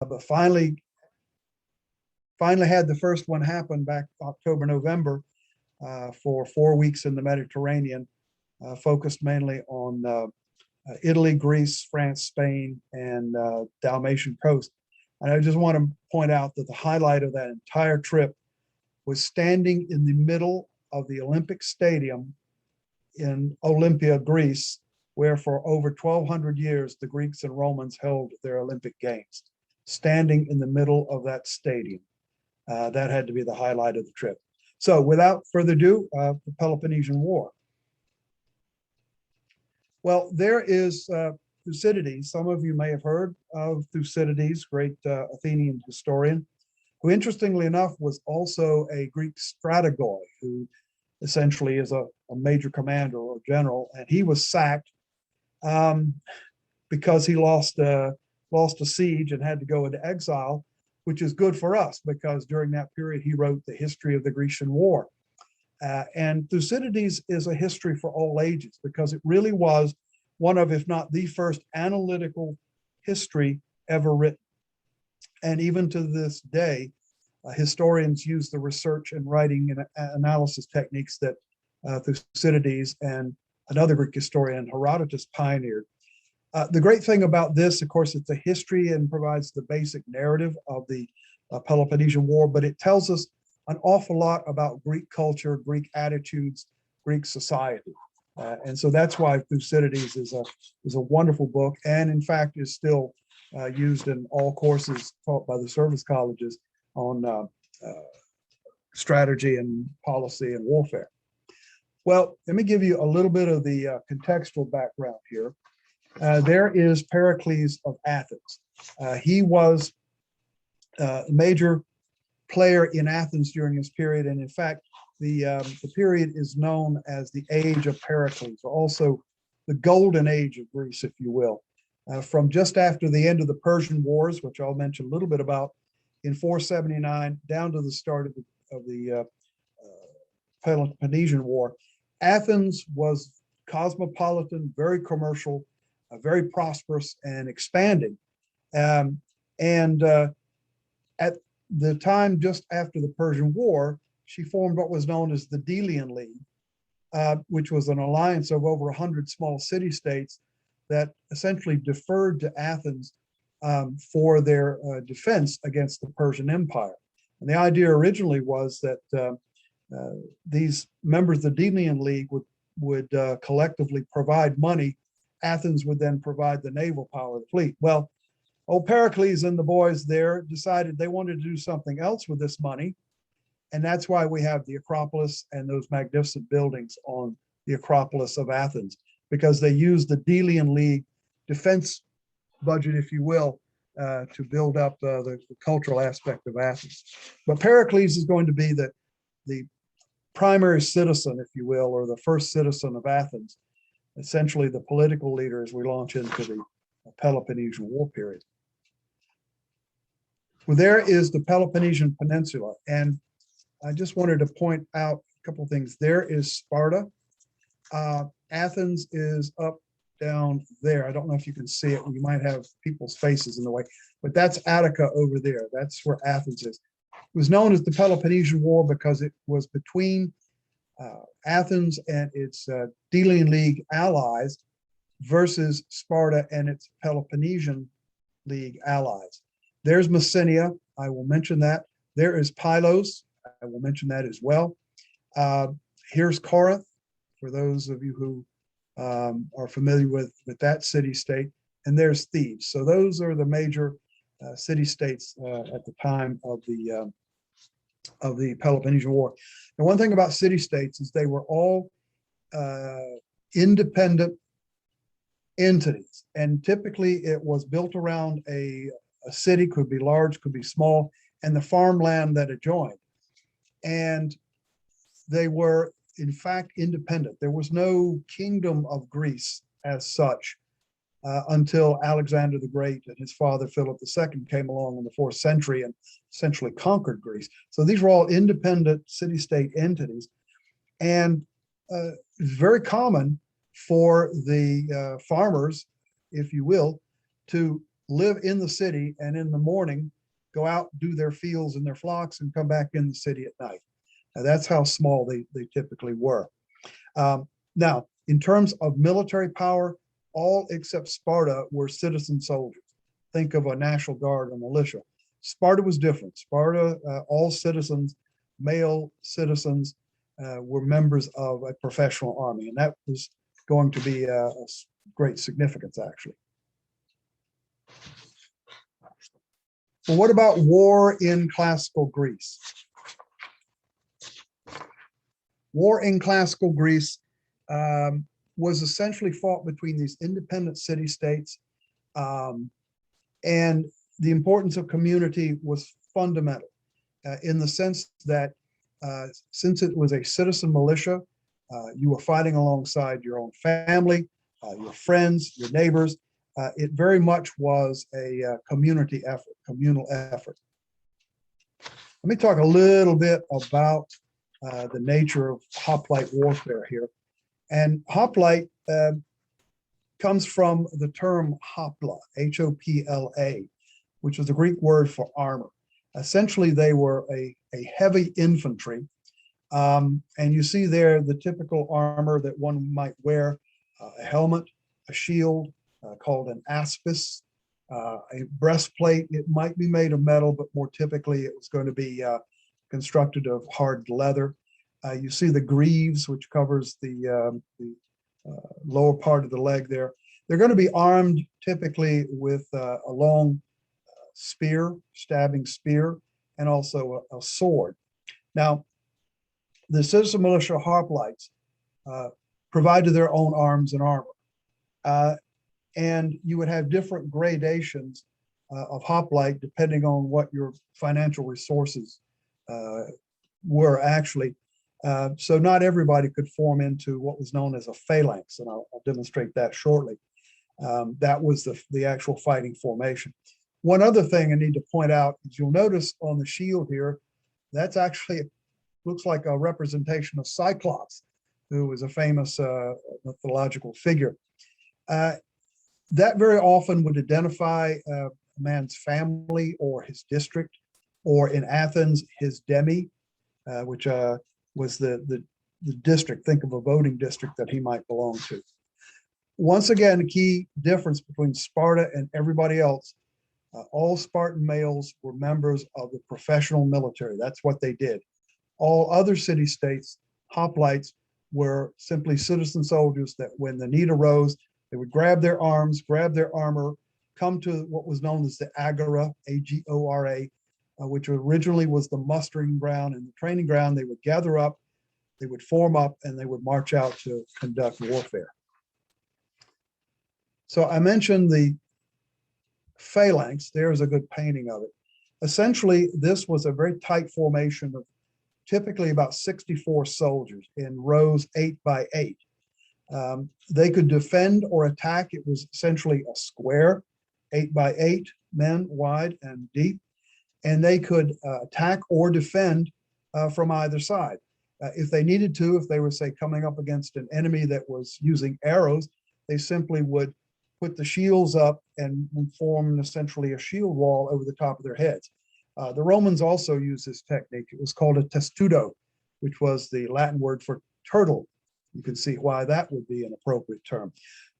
but finally had the first one happen back October, November, for 4 weeks in the Mediterranean, focused mainly on Italy, Greece, France, Spain, and Dalmatian coast. And I just want to point out that the highlight of that entire trip was standing in the middle of the Olympic Stadium in Olympia, Greece, where for over 1,200 years, the Greeks and Romans held their Olympic Games, standing in the middle of that stadium. That had to be the highlight of the trip. So without further ado, the Peloponnesian War. Well, there is Thucydides. Some of you may have heard of Thucydides, great Athenian historian, who interestingly enough was also a Greek strategoi, who essentially is a major commander or general, and he was sacked because he lost a siege and had to go into exile, which is good for us because during that period he wrote the history of the Grecian War. And Thucydides is a history for all ages because it really was one of, if not the first, analytical history ever written. And even to this day, historians use the research and writing and analysis techniques that Thucydides and another Greek historian, Herodotus, pioneered. The great thing about this, of course, it's a history and provides the basic narrative of the Peloponnesian War, but it tells us an awful lot about Greek culture, Greek attitudes, Greek society. And so that's why Thucydides is a wonderful book, and in fact is still used in all courses taught by the service colleges on strategy and policy and warfare. Well, let me give you a little bit of the contextual background here. There is Pericles of Athens. He was a major player in Athens during this period, and in fact, the period is known as the Age of Pericles, or also the Golden Age of Greece, if you will, from just after the end of the Persian Wars, which I'll mention a little bit about, in 479, down to the start of the Peloponnesian War. Athens was cosmopolitan, very commercial, very prosperous and expanding. At the time just after the Persian War, she formed what was known as the Delian League, which was an alliance of over 100 small city-states that essentially deferred to Athens for their defense against the Persian Empire. And the idea originally was that these members of the Delian League would collectively provide money. Athens would then provide the naval power of the fleet. Well, old Pericles and the boys there decided they wanted to do something else with this money. And that's why we have the Acropolis and those magnificent buildings on the Acropolis of Athens, because they used the Delian League defense budget, if you will, to build up the cultural aspect of Athens. But Pericles is going to be the primary citizen, if you will, or the first citizen of Athens, essentially the political leader as we launch into the Peloponnesian War period. Well, there is the Peloponnesian Peninsula, and I just wanted to point out a couple of things. There is Sparta. Athens is up down there. I don't know if you can see it. You might have people's faces in the way, but that's Attica over there. That's where Athens is. It was known as the Peloponnesian War because it was between Athens and its Delian League allies versus Sparta and its Peloponnesian League allies. There's Messenia. I will mention that. There is Pylos. I will mention that as well. Here's Corinth, for those of you who are familiar with that city-state, and there's Thebes. So those are the major city-states at the time of the Peloponnesian War. And one thing about city-states is they were all independent entities, and typically it was built around a city, could be large, could be small, and the farmland that adjoined. And they were, in fact, independent. There was no kingdom of Greece as such until Alexander the Great and his father Philip II came along in the 4th century and essentially conquered Greece. So these were all independent city-state entities. And it's very common for the farmers, if you will, to live in the city, and in the morning go out, do their fields and their flocks, and come back in the city at night. That's how small they typically were. Now, in terms of military power, all except Sparta were citizen soldiers. Think of a National Guard or militia. Sparta was different. Sparta, all citizens, male citizens, were members of a professional army, and that was going to be a great significance, actually. Well, what about war in classical Greece? War in classical Greece was essentially fought between these independent city-states, and the importance of community was fundamental in the sense that since it was a citizen militia, you were fighting alongside your own family, your friends, your neighbors. It very much was a community effort, communal effort. Let me talk a little bit about the nature of hoplite warfare here. And hoplite comes from the term hopla, H-O-P-L-A, which is the Greek word for armor. Essentially, they were a heavy infantry. And you see there the typical armor that one might wear, a helmet, a shield, called an aspis, a breastplate. It might be made of metal, but more typically it was going to be constructed of hard leather. You see the greaves, which covers the lower part of the leg there. They're going to be armed typically with a long spear, stabbing spear, and also a sword. Now, the citizen militia hoplites provided their own arms and armor. And you would have different gradations of hoplite depending on what your financial resources were actually. So not everybody could form into what was known as a phalanx, and I'll demonstrate that shortly. That was the actual fighting formation. One other thing I need to point out is you'll notice on the shield here, that's actually, looks like a representation of Cyclops, who was a famous mythological figure. That very often would identify a man's family or his district, or in Athens, his demi, which was the district. Think of a voting district that he might belong to. Once again, a key difference between Sparta and everybody else, all Spartan males were members of the professional military. That's what they did. All other city-states, hoplites, were simply citizen soldiers that when the need arose, they would grab their arms, grab their armor, come to what was known as the Agora, A-G-O-R-A, which originally was the mustering ground and the training ground. They would gather up, they would form up, and they would march out to conduct warfare. So I mentioned the phalanx. There's a good painting of it. Essentially, this was a very tight formation of typically about 64 soldiers in rows 8 by 8. They could defend or attack. It was essentially a square, 8 by 8 men wide and deep, and they could attack or defend from either side. If they needed to, if they were, say, coming up against an enemy that was using arrows, they simply would put the shields up and form essentially a shield wall over the top of their heads. The Romans also used this technique. It was called a testudo, which was the Latin word for turtle. You can see why that would be an appropriate term.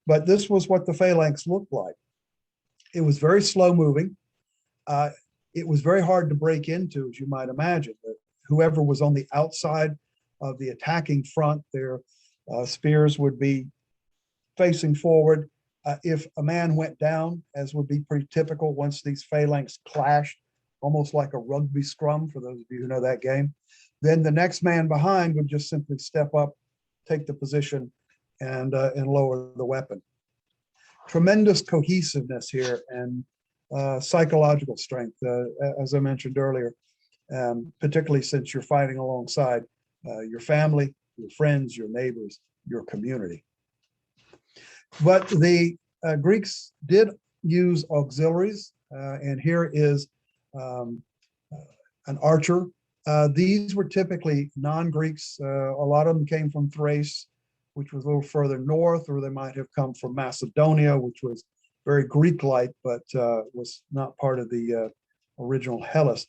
But this was what the phalanx looked like. It was very slow moving. It was very hard to break into, as you might imagine. Whoever was on the outside of the attacking front, their spears would be facing forward. If a man went down, as would be pretty typical once these phalanx clashed, almost like a rugby scrum, for those of you who know that game, then the next man behind would just simply step up, take the position, and lower the weapon. Tremendous cohesiveness here and psychological strength, as I mentioned earlier, particularly since you're fighting alongside your family, your friends, your neighbors, your community. But the Greeks did use auxiliaries, and here is an archer. These were typically non-Greeks. A lot of them came from Thrace, which was a little further north, or they might have come from Macedonia, which was very Greek-like, but was not part of the original Hellas.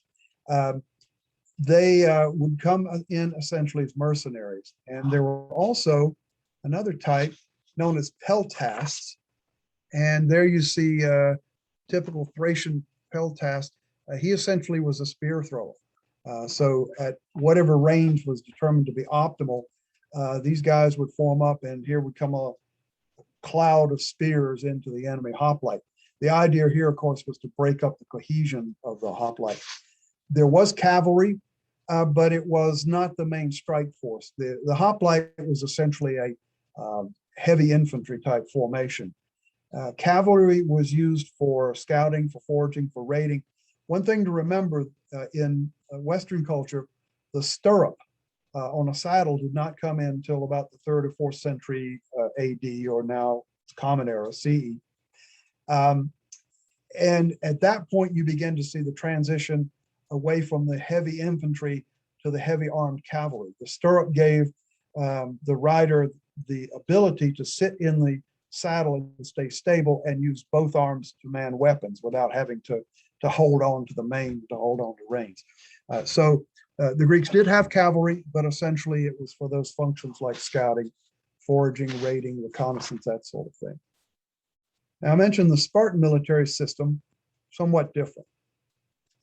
They would come in essentially as mercenaries. And there were also another type known as peltasts. And there you see typical Thracian peltast. He essentially was a spear thrower. So at whatever range was determined to be optimal, these guys would form up, and here would come a cloud of spears into the enemy hoplite. The idea here, of course, was to break up the cohesion of the hoplite. There was cavalry, but it was not the main strike force. The hoplite was essentially a heavy infantry type formation. Cavalry was used for scouting, for foraging, for raiding. One thing to remember in Western culture, the stirrup on a saddle did not come in until about the 3rd or 4th century AD, or now Common Era, CE. And at that point, you begin to see the transition away from the heavy infantry to the heavy armed cavalry. The stirrup gave the rider the ability to sit in the saddle and stay stable and use both arms to man weapons without having to hold on to the mane, to hold on to reins. So the Greeks did have cavalry, but essentially it was for those functions like scouting, foraging, raiding, reconnaissance, that sort of thing. Now, I mentioned the Spartan military system, somewhat different.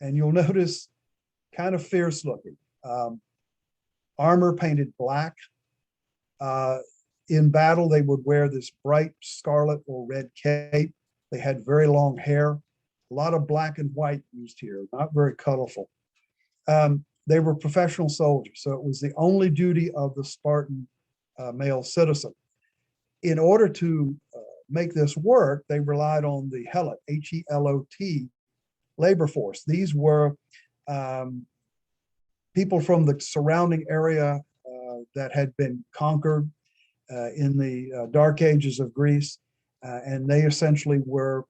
And you'll notice kind of fierce looking. Armor painted black. In battle, they would wear this bright scarlet or red cape. They had very long hair. A lot of black and white used here, not very colorful. They were professional soldiers, so it was the only duty of the Spartan male citizen. In order to make this work, they relied on the helot, H-E-L-O-T, labor force. These were people from the surrounding area that had been conquered in the Dark Ages of Greece, and they essentially were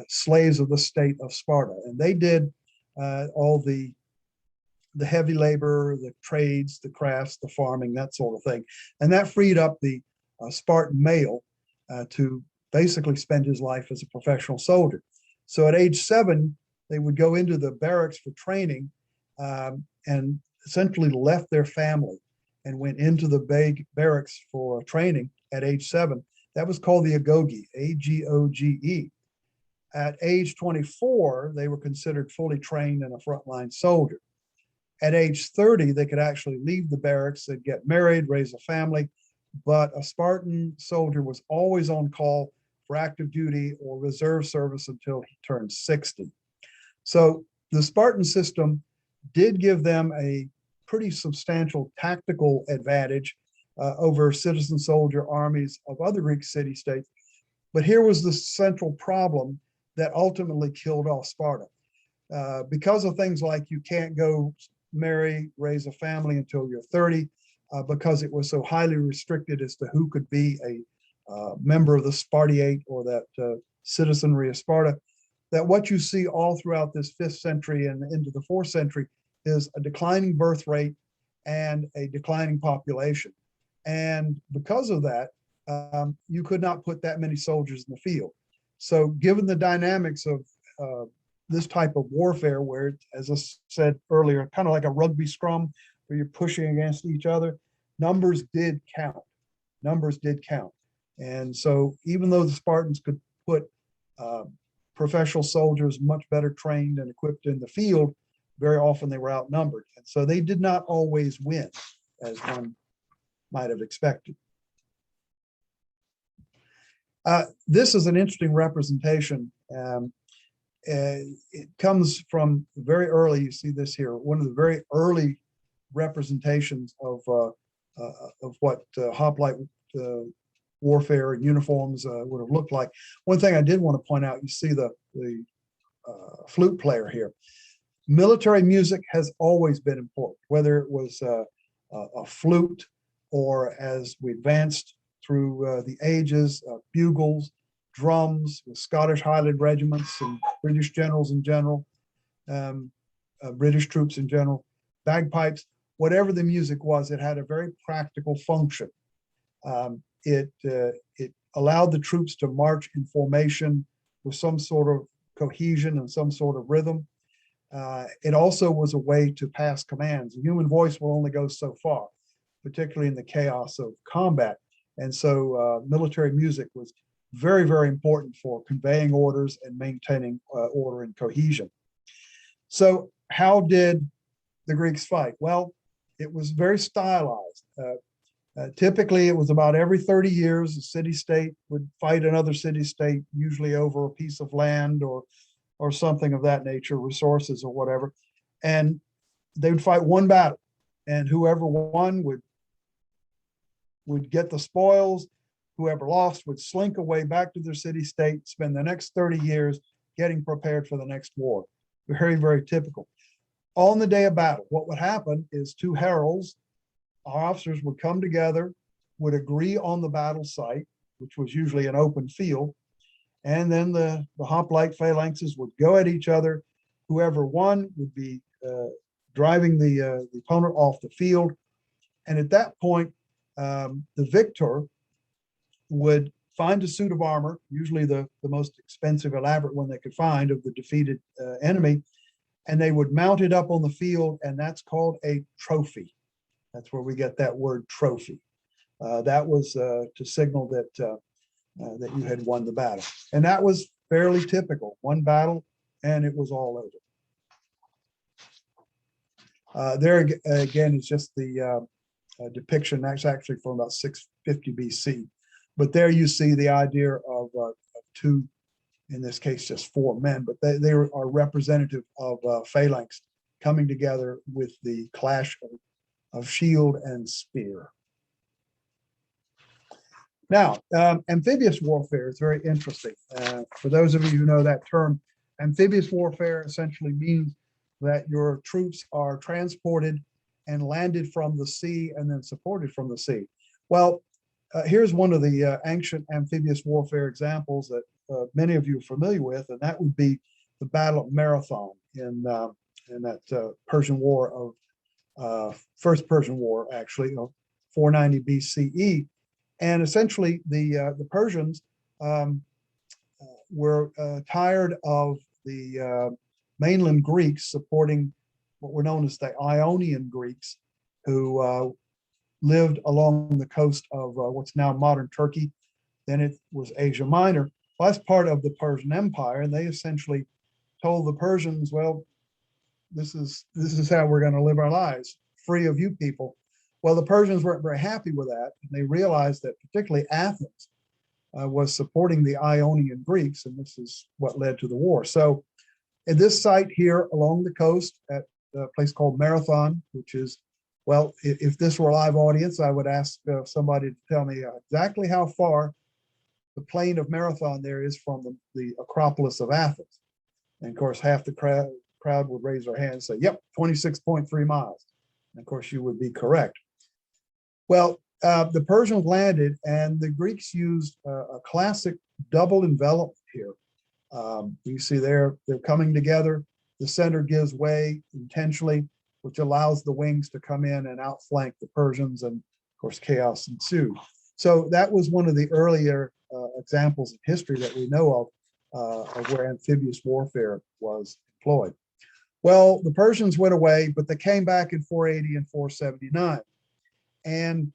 slaves of the state of Sparta. And they did all the heavy labor, the trades, the crafts, the farming, that sort of thing. And that freed up the Spartan male to basically spend his life as a professional soldier. So at age 7, they would go into the barracks for training and essentially left their family and went into the barracks for training at age 7. That was called the agoge, A-G-O-G-E. At age 24, they were considered fully trained and a frontline soldier. At age 30, they could actually leave the barracks and get married, raise a family, but a Spartan soldier was always on call for active duty or reserve service until he turned 60. So the Spartan system did give them a pretty substantial tactical advantage over citizen soldier armies of other Greek city-states. But here was the central problem that ultimately killed off Sparta. Because of things like you can't go marry, raise a family until you're 30, because it was so highly restricted as to who could be a member of the Spartiate or that citizenry of Sparta, that what you see all throughout this 5th century and into the 4th century is a declining birth rate and a declining population. And because of that, you could not put that many soldiers in the field. So given the dynamics of this type of warfare, where, as I said earlier, kind of like a rugby scrum, where you're pushing against each other, numbers did count. Numbers did count. And so even though the Spartans could put professional soldiers much better trained and equipped in the field, very often they were outnumbered. And so they did not always win, as one might have expected. This is an interesting representation. It comes from very early, you see this here, one of the very early representations of what hoplite warfare and uniforms would have looked like. One thing I did want to point out, you see the flute player here. Military music has always been important, whether it was a flute or, as we advanced through the ages, bugles, drums, with Scottish Highland regiments and British generals in general, British troops in general, bagpipes, whatever the music was, it had a very practical function. It allowed the troops to march in formation with some sort of cohesion and some sort of rhythm. It also was a way to pass commands. The human voice will only go so far, particularly in the chaos of combat. And so military music was very, very important for conveying orders and maintaining order and cohesion. So how did the Greeks fight? Well, it was very stylized. Typically, it was about every 30 years, a city-state would fight another city-state, usually over a piece of land or something of that nature, resources or whatever. And they would fight one battle, and whoever won would get the spoils. Whoever lost would slink away back to their city-state, spend the next 30 years getting prepared for the next war. Very, very typical. On the day of battle, what would happen is two heralds, our officers would come together, would agree on the battle site, which was usually an open field, and then the hoplite phalanxes would go at each other. Whoever won would be driving the opponent off the field. And at that point, the victor would find a suit of armor, usually the most expensive, elaborate one they could find of the defeated enemy, and they would mount it up on the field, and that's called a trophy. That's where we get that word trophy. That was to signal that you had won the battle. And that was fairly typical. One battle, and it was all over. There again is just the depiction. That's actually from about 650 BC. But there you see the idea of two, in this case, just four men, but they are representative of phalanx coming together with the clash of shield and spear. Now, amphibious warfare is very interesting. For those of you who know that term, amphibious warfare essentially means that your troops are transported and landed from the sea and then supported from the sea. Well, here's one of the ancient amphibious warfare examples that many of you are familiar with, and that would be the Battle of Marathon in that Persian War of First Persian War, actually, 490 BCE. And essentially, the Persians were tired of the mainland Greeks supporting what were known as the Ionian Greeks, who lived along the coast of what's now modern Turkey. Then it was Asia Minor. Well, that's part of the Persian Empire, and they essentially told the Persians, well, this is how we're going to live our lives, free of you people. Well, the Persians weren't very happy with that, and they realized that particularly Athens was supporting the Ionian Greeks, and this is what led to the war. So at this site here along the coast at a place called Marathon, which is, well, if this were a live audience, I would ask somebody to tell me exactly how far the plain of Marathon there is from the Acropolis of Athens. And of course, half the crowd would raise their hand and say, yep, 26.3 miles. And of course, you would be correct. Well, the Persians landed, and the Greeks used a classic double envelopment here. You see they're coming together. The center gives way intentionally, which allows the wings to come in and outflank the Persians, and of course, chaos ensued. So that was one of the earlier examples in history that we know of where amphibious warfare was employed. Well, the Persians went away, but they came back in 480 and 479. And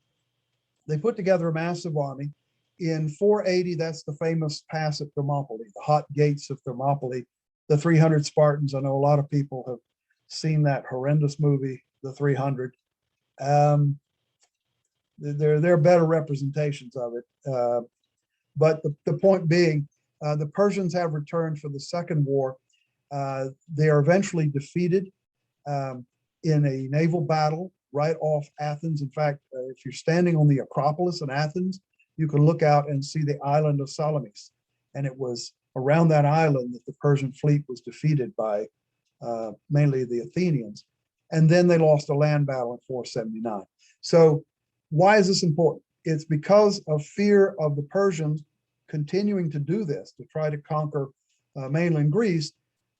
they put together a massive army. In 480, that's the famous pass at Thermopylae, the hot gates of Thermopylae, the 300 Spartans. I know a lot of people have seen that horrendous movie, The 300. There are better representations of it. But the point being, the Persians have returned for the second war. They are eventually defeated in a naval battle right off Athens. In fact, if you're standing on the Acropolis in Athens, you can look out and see the island of Salamis. And it was around that island that the Persian fleet was defeated by mainly the Athenians. And then they lost a land battle in 479. So why is this important? It's because of fear of the Persians continuing to do this, to try to conquer mainland Greece,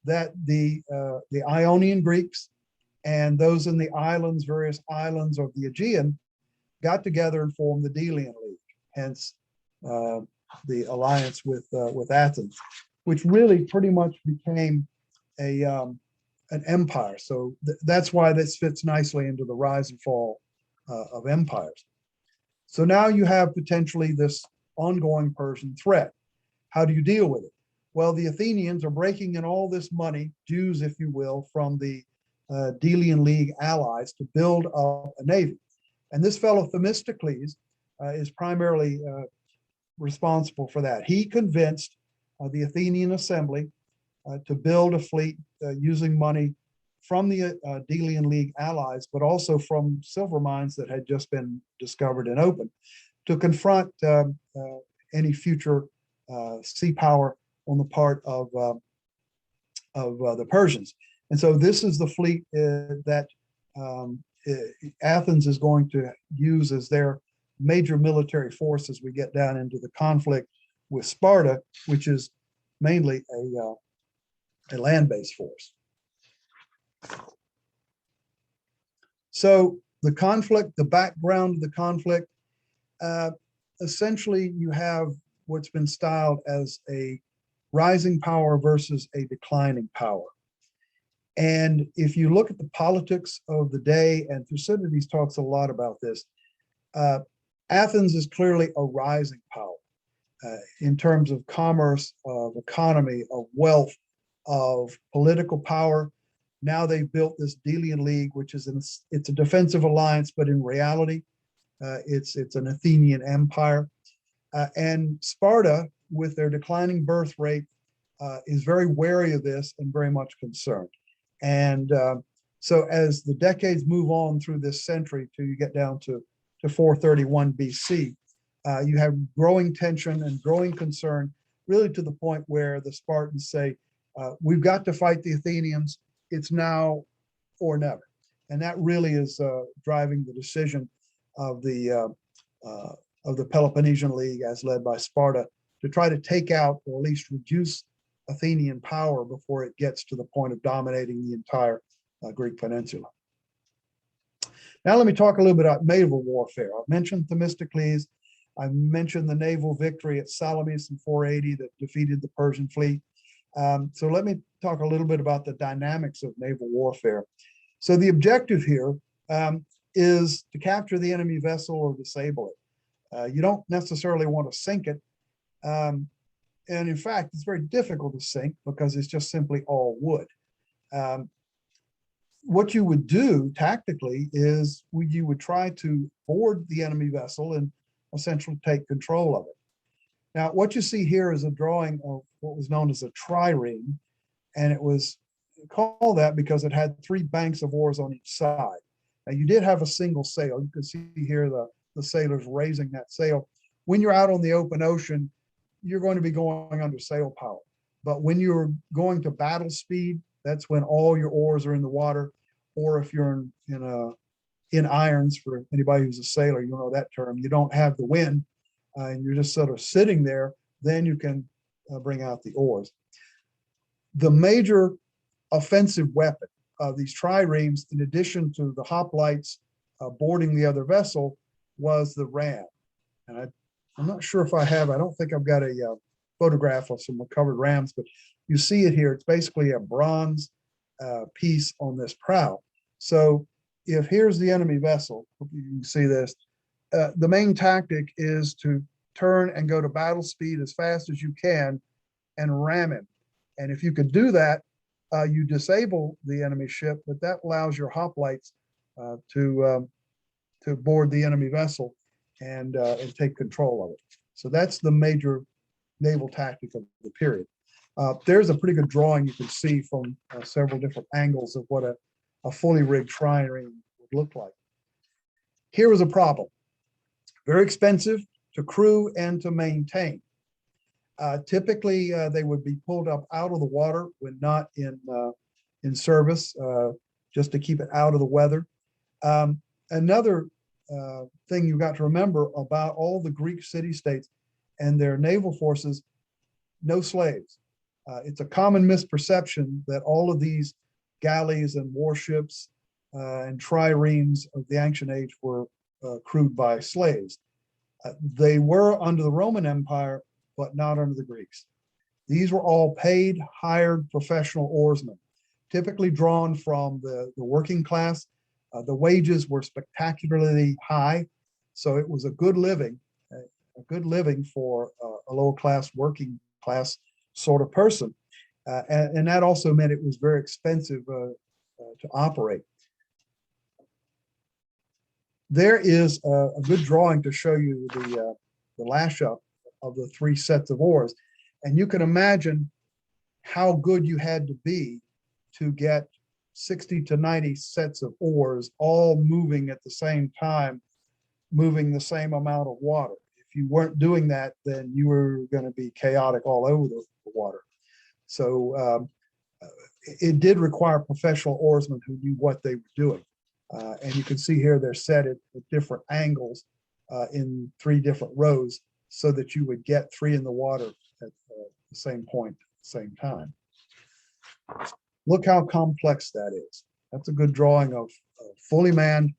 that the Ionian Greeks and those in the islands, various islands of the Aegean, got together and formed the Delian League. Hence, the alliance with Athens, which really pretty much became an empire. So that's why this fits nicely into the rise and fall of empires. So now you have potentially this ongoing Persian threat. How do you deal with it? Well, the Athenians are breaking in all this money, dues, if you will, from the Delian League allies to build up a navy. And this fellow Themistocles is primarily responsible for that. He convinced the Athenian assembly to build a fleet using money from the Delian League allies, but also from silver mines that had just been discovered and opened, to confront any future sea power on the part of the Persians. And so this is the fleet that Athens is going to use as their major military force as we get down into the conflict with Sparta, which is mainly a land-based force. So the conflict, the background of the conflict, essentially you have what's been styled as a rising power versus a declining power. And if you look at the politics of the day, and Thucydides talks a lot about this, Athens is clearly a rising power in terms of commerce, of economy, of wealth, of political power. Now they've built this Delian League, which is it's a defensive alliance, but in reality, it's an Athenian empire. And Sparta, with their declining birth rate, is very wary of this and very much concerned. And so as the decades move on through this century till you get down to 431 BC, you have growing tension and growing concern, really to the point where the Spartans say, we've got to fight the Athenians. It's now or never. And that really is driving the decision of the Peloponnesian League, as led by Sparta, to try to take out or at least reduce Athenian power before it gets to the point of dominating the entire Greek peninsula. Now let me talk a little bit about naval warfare. I've mentioned Themistocles. I mentioned the naval victory at Salamis in 480 that defeated the Persian fleet. So let me talk a little bit about the dynamics of naval warfare. So the objective here is to capture the enemy vessel or disable it. You don't necessarily want to sink it. And in fact, it's very difficult to sink because it's just simply all wood. What you would do tactically is you would try to board the enemy vessel and essentially take control of it. Now, what you see here is a drawing of what was known as a trireme, and it was called that because it had 3 banks of oars on each side. Now, you did have a single sail. You can see here the sailors raising that sail. When you're out on the open ocean, you're going to be going under sail power. But when you're going to battle speed, that's when all your oars are in the water, or if you're in irons, for anybody who's a sailor, you know that term, you don't have the wind, and you're just sort of sitting there, then you can bring out the oars. The major offensive weapon of these triremes, in addition to the hoplites boarding the other vessel, was the ram. And I'm not sure if I don't think I've got a photograph of some recovered rams, but you see it here. It's basically a bronze piece on this prow. So if here's the enemy vessel, you can see this, the main tactic is to turn and go to battle speed as fast as you can and ram him. And if you could do that, you disable the enemy ship, but that allows your hoplites to board the enemy vessel and take control of it. So that's the major naval tactic of the period. There's a pretty good drawing you can see from several different angles of what a fully rigged trireme would look like. Here was a problem. Very expensive to crew and to maintain. Typically, they would be pulled up out of the water when not in service, just to keep it out of the weather. Another thing you got to remember about all the Greek city-states and their naval forces, no slaves. It's a common misperception that all of these galleys and warships and triremes of the ancient age were crewed by slaves. They were under the Roman Empire, but not under the Greeks. These were all paid, hired professional oarsmen, typically drawn from the working class. The wages were spectacularly high, so it was a good living for a lower class, working class sort of person. And that also meant it was very expensive to operate. There is a good drawing to show you the lash up of the three sets of oars. And you can imagine how good you had to be to get 60 to 90 sets of oars all moving at the same time, moving the same amount of water. If you weren't doing that, then you were going to be chaotic all over the water. So it did require professional oarsmen who knew what they were doing. And you can see here they're set at different angles in three different rows so that you would get three in the water at the same point, same time. Look how complex that is. That's a good drawing of fully manned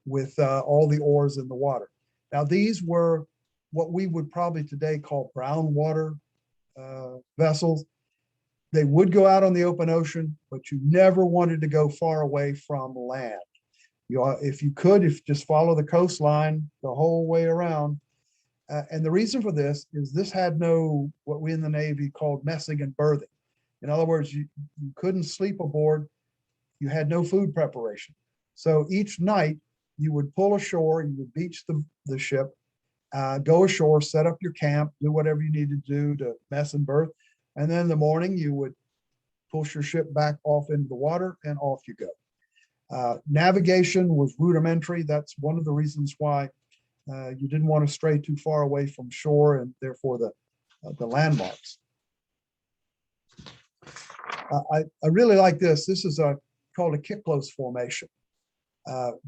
with all the oars in the water. Now, these were what we would probably today call brown water vessels. They would go out on the open ocean, but you never wanted to go far away from land. If you just follow the coastline the whole way around. And the reason for this is this had no, what we in the Navy called messing and berthing. In other words, you couldn't sleep aboard. You had no food preparation. So each night you would pull ashore, you would beach the ship, go ashore, set up your camp, do whatever you needed to do to mess and berth. And then in the morning you would push your ship back off into the water and off you go. Navigation was rudimentary. That's one of the reasons why you didn't want to stray too far away from shore and therefore the landmarks. I really like this. This is called a kipclose formation.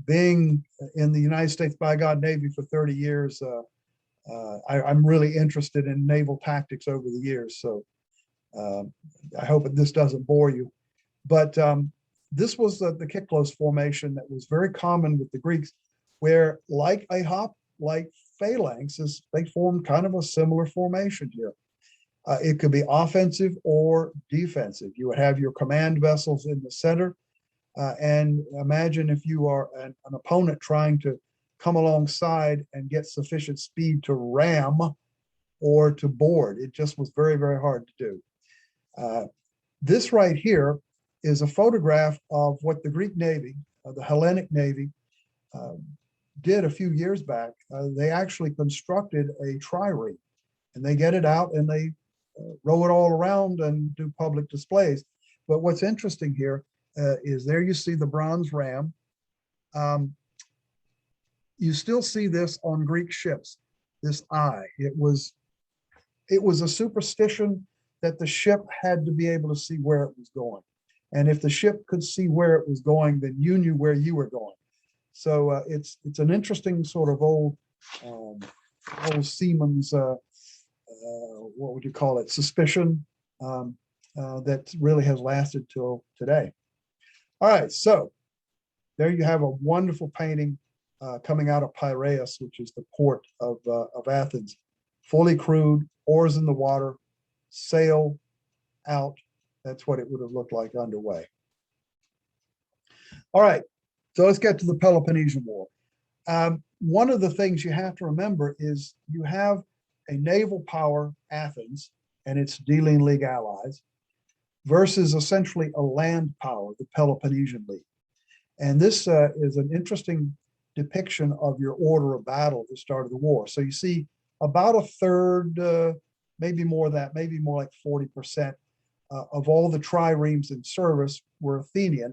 Being in the United States by God Navy for 30 years, I'm really interested in naval tactics over the years. So I hope that this doesn't bore you. But this was the kipclose formation that was very common with the Greeks, where like phalanxes, they formed kind of a similar formation here. It could be offensive or defensive. You would have your command vessels in the center. And imagine if you are an opponent trying to come alongside and get sufficient speed to ram or to board. It just was very, very hard to do. This right here is a photograph of what the Greek Navy, the Hellenic Navy, did a few years back. They actually constructed a trireme, and they get it out and they row it all around and do public displays. But what's interesting here is there you see the bronze ram. You still see this on Greek ships, this eye. It was a superstition that the ship had to be able to see where it was going. And if the ship could see where it was going, then you knew where you were going. So it's an interesting sort of old seaman's, what would you call it, suspicion that really has lasted till today. All right, so there you have a wonderful painting coming out of Piraeus, which is the port of Athens, fully crewed, oars in the water, sail out. That's what it would have looked like underway. All right, so let's get to the Peloponnesian War. One of the things you have to remember is you have a naval power, Athens, and its Delian League allies, versus essentially a land power, the Peloponnesian League. And this is an interesting depiction of your order of battle at the start of the war. So you see about a third, maybe more than that, maybe more like 40% of all the triremes in service were Athenian.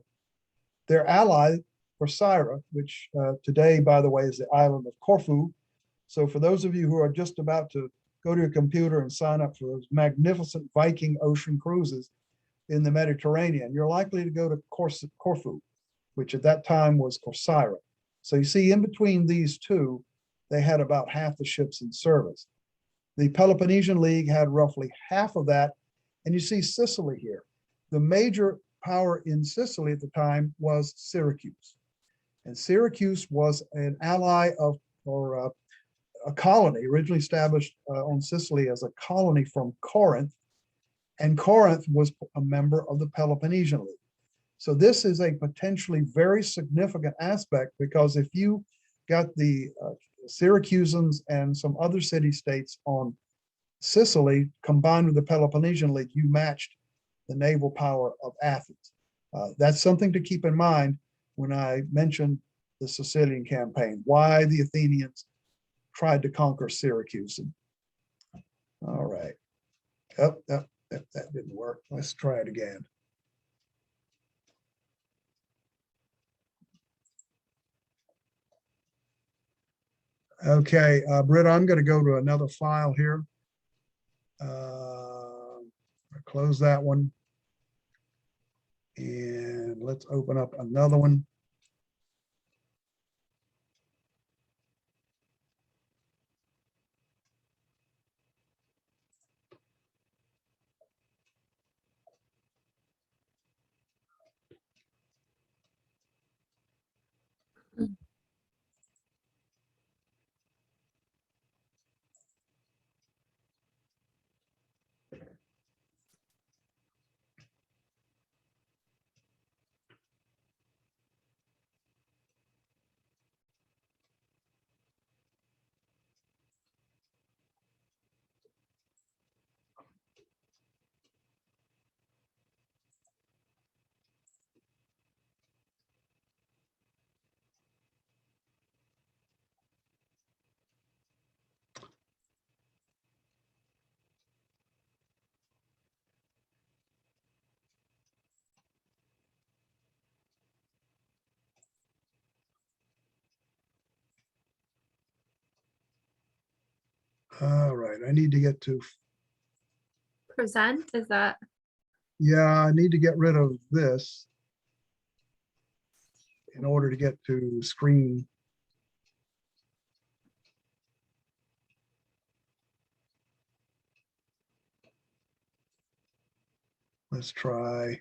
Their ally, Corcyra, which today, by the way, is the island of Corfu. So for those of you who are just about to go to your computer and sign up for those magnificent Viking ocean cruises in the Mediterranean, you're likely to go to Corfu, which at that time was Corcyra. So you see in between these two, they had about half the ships in service. The Peloponnesian League had roughly half of that. And you see Sicily here. The major power in Sicily at the time was Syracuse. And Syracuse was an ally of, or a colony, originally established on Sicily as a colony from Corinth, and Corinth was a member of the Peloponnesian League. So this is a potentially very significant aspect, because if you got the Syracusans and some other city-states on Sicily combined with the Peloponnesian League, you matched the naval power of Athens. That's something to keep in mind when I mentioned the Sicilian campaign, why the Athenians tried to conquer Syracuse. All right. Oh, that didn't work. Let's try it again. Okay, Britta, I'm going to go to another file here. Close that one. And let's open up another one. All right, I need to get to present, is that? Yeah, I need to get rid of this in order to get to screen. Let's try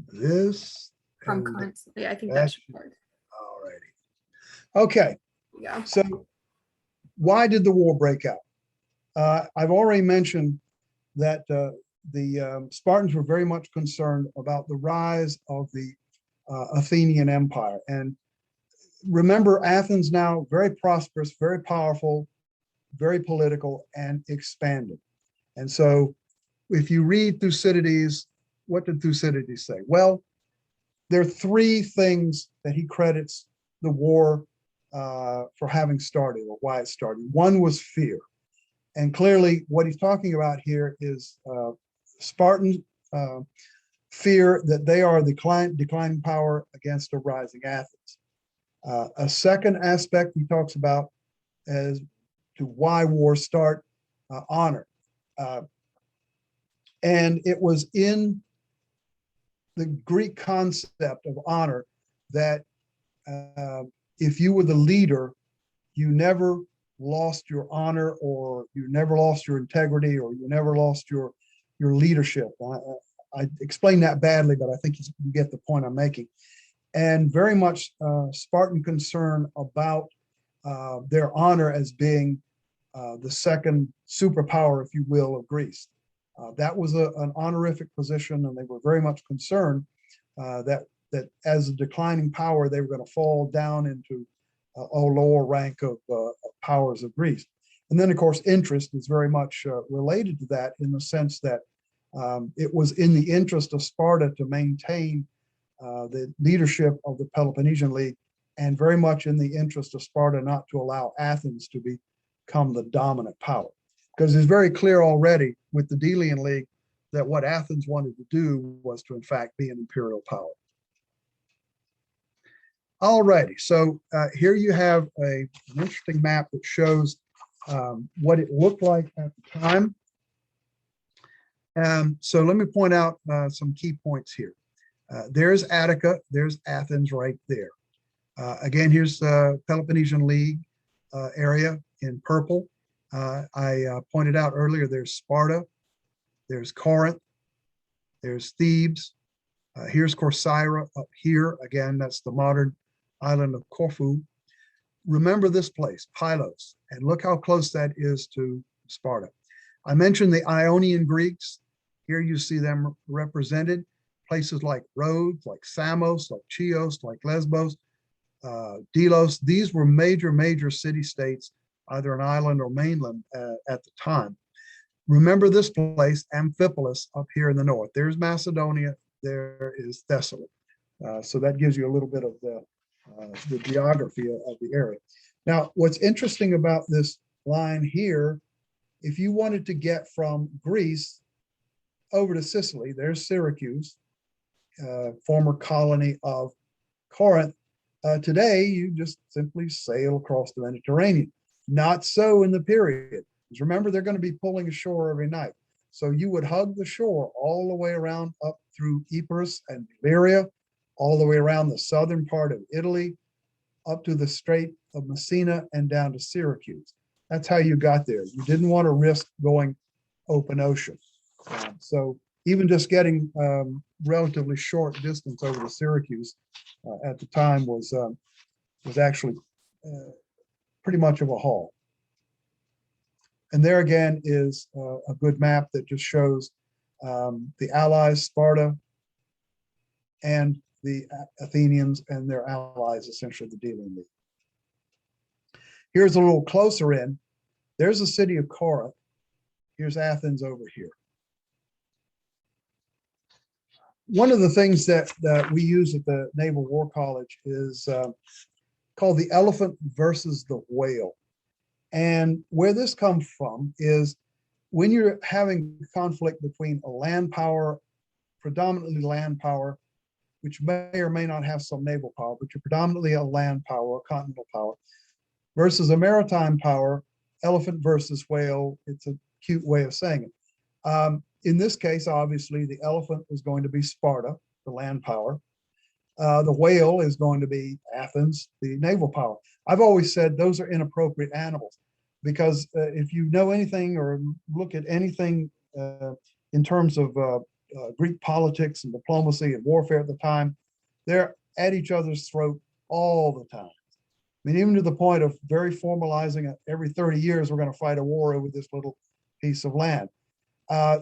this. From constantly, I think that should work. All righty. Okay. Yeah. So why did the war break out? I've already mentioned that the Spartans were very much concerned about the rise of the Athenian Empire. And remember, Athens now very prosperous, very powerful, very political, and expanded. And so if you read Thucydides, what did Thucydides say? Well, there are three things that he credits the war for having started, or why it started. One was fear. And clearly what he's talking about here is Spartan fear that they are the declining power against a rising Athens. A second aspect he talks about as to why wars start, honor. And it was in the Greek concept of honor that if you were the leader, you never lost your honor, or you never lost your integrity, or you never lost your leadership. I explained that badly, but I think you get the point I'm making. And very much Spartan concern about their honor as being the second superpower, if you will, of Greece. That was an honorific position, and they were very much concerned that as a declining power, they were going to fall down into a lower rank of powers of Greece. And then, of course, interest is very much related to that, in the sense that it was in the interest of Sparta to maintain the leadership of the Peloponnesian League, and very much in the interest of Sparta not to allow Athens to become the dominant power. Because it's very clear already with the Delian League that what Athens wanted to do was to, in fact, be an imperial power. All righty, so here you have an interesting map that shows what it looked like at the time. So let me point out some key points here. There's Attica, there's Athens right there. Again, here's the Peloponnesian League area in purple. I pointed out earlier, there's Sparta, there's Corinth, there's Thebes, here's Corcyra up here. Again, that's the modern island of Corfu. remember this place, Pylos, and look how close that is to Sparta. I mentioned the Ionian Greeks. Here you see them represented. Places like Rhodes, like Samos, like Chios, like Lesbos, Delos. These were major city-states, either an island or mainland at the time. Remember this place, Amphipolis, up here in the north. There's Macedonia, there is Thessaly. So that gives you a little bit of the geography of the area. Now, what's interesting about this line here, if you wanted to get from Greece over to Sicily, there's Syracuse, former colony of Corinth. Today, you just simply sail across the Mediterranean. Not so in the period. Because remember, they're going to be pulling ashore every night. So you would hug the shore all the way around up through Epirus and Illyria, all the way around the southern part of Italy, up to the Strait of Messina and down to Syracuse. That's how you got there. You didn't want to risk going open ocean. So even just getting relatively short distance over to Syracuse at the time was actually pretty much of a haul. And there again is a good map that just shows the allies, Sparta, and the Athenians and their allies, essentially the Delian League. Here's a little closer in. There's the city of Corinth. Here's Athens over here. One of the things that we use at the Naval War College is called the elephant versus the whale. And where this comes from is when you're having conflict between a land power, predominantly land power, which may or may not have some naval power, but you're predominantly a land power, a continental power, versus a maritime power, elephant versus whale. It's a cute way of saying it. In this case, obviously, the elephant is going to be Sparta, the land power. The whale is going to be Athens, the naval power. I've always said those are inappropriate animals because if you know anything or look at anything in terms of Greek politics and diplomacy and warfare at the time, they're at each other's throat all the time. I mean, even to the point of very formalizing it, every 30 years, we're going to fight a war over this little piece of land.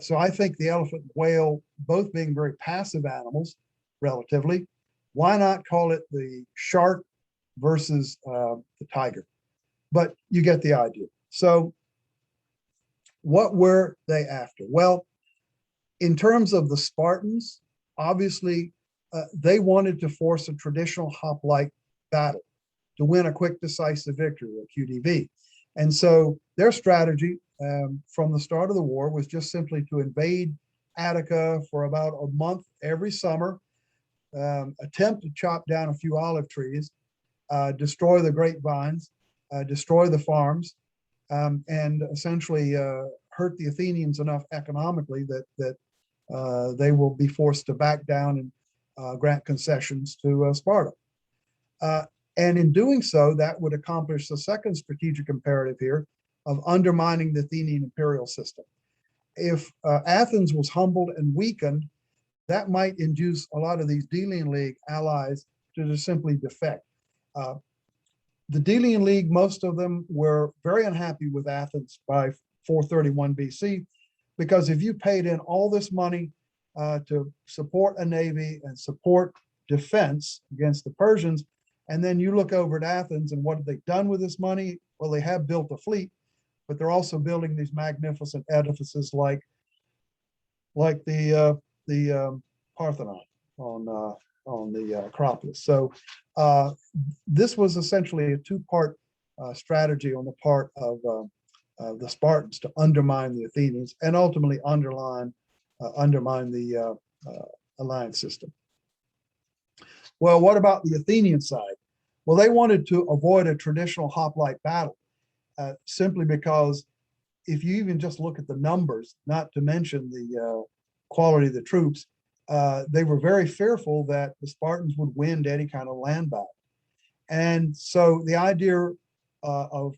So I think the elephant and whale, both being very passive animals, relatively, why not call it the shark versus the tiger? But you get the idea. So what were they after? Well, in terms of the Spartans, obviously, they wanted to force a traditional hoplite battle to win a quick, decisive victory, or QDV. And so their strategy from the start of the war was just simply to invade Attica for about a month every summer, attempt to chop down a few olive trees, destroy the grapevines, destroy the farms, and essentially hurt the Athenians enough economically that they will be forced to back down and grant concessions to Sparta. And in doing so, that would accomplish the second strategic imperative here of undermining the Athenian imperial system. If Athens was humbled and weakened, that might induce a lot of these Delian League allies to just simply defect. The Delian League, most of them were very unhappy with Athens by 431 BC, because if you paid in all this money to support a navy and support defense against the Persians, and then you look over at Athens and what have they done with this money? Well, they have built a fleet, but they're also building these magnificent edifices like the Parthenon on the Acropolis. So this was essentially a two-part strategy on the part of the Spartans to undermine the Athenians and ultimately undermine the alliance system. Well, what about the Athenian side? Well, they wanted to avoid a traditional hoplite battle simply because if you even just look at the numbers, not to mention the quality of the troops, they were very fearful that the Spartans would win any kind of land battle. And so the idea of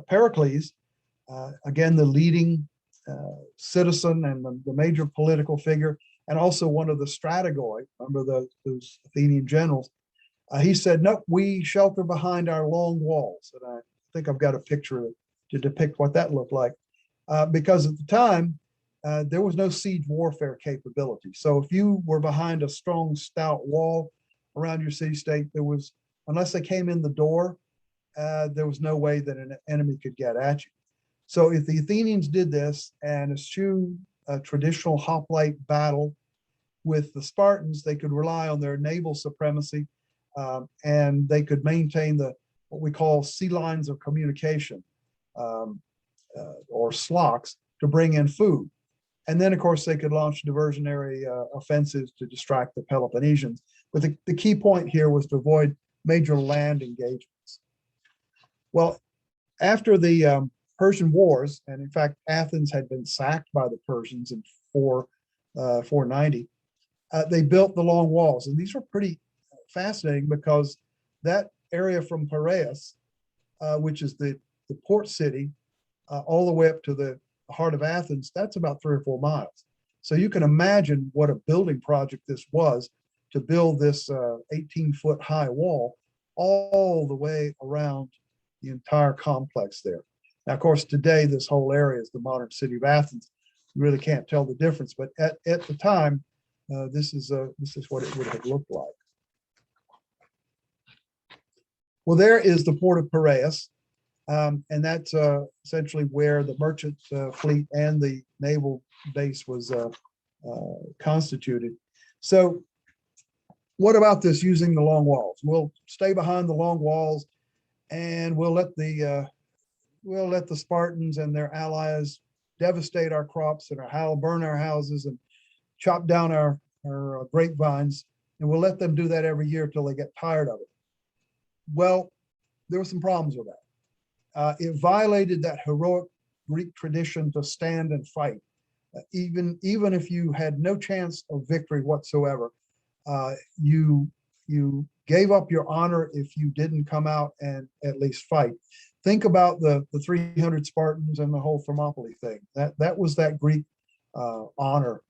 Pericles, again, the leading citizen and the major political figure, and also one of the strategoi, remember those Athenian generals, He said, "No, we shelter behind our long walls." And I think I've got a picture to depict what that looked like, because at the time there was no siege warfare capability. So if you were behind a strong, stout wall around your city-state, there was, unless they came in the door, there was no way that an enemy could get at you. So if the Athenians did this and eschewed a traditional hoplite battle with the Spartans, they could rely on their naval supremacy, and they could maintain what we call sea lines of communication, or slocks, to bring in food. And then, of course, they could launch diversionary offensives to distract the Peloponnesians. But the key point here was to avoid major land engagements. Well, after the Persian Wars, and in fact, Athens had been sacked by the Persians in 490, they built the long walls. And these were pretty fascinating because that area from Piraeus, which is the port city, all the way up to the heart of Athens, that's about 3 or 4 miles. So you can imagine what a building project this was to build this 18-foot high wall all the way around the entire complex there. Now, of course, today this whole area is the modern city of Athens. You really can't tell the difference, but at the time, this is what it would have looked like. Well, there is the port of Piraeus. And that's essentially where the merchant fleet and the naval base was constituted. So what about this using the long walls? We'll stay behind the long walls, and we'll let the Spartans and their allies devastate our crops and burn our houses and chop down our grapevines, and we'll let them do that every year till they get tired of it. Well, there were some problems with that. It violated that heroic Greek tradition to stand and fight. Even if you had no chance of victory whatsoever, you gave up your honor if you didn't come out and at least fight. Think about the 300 Spartans and the whole Thermopylae thing. That was that Greek honor.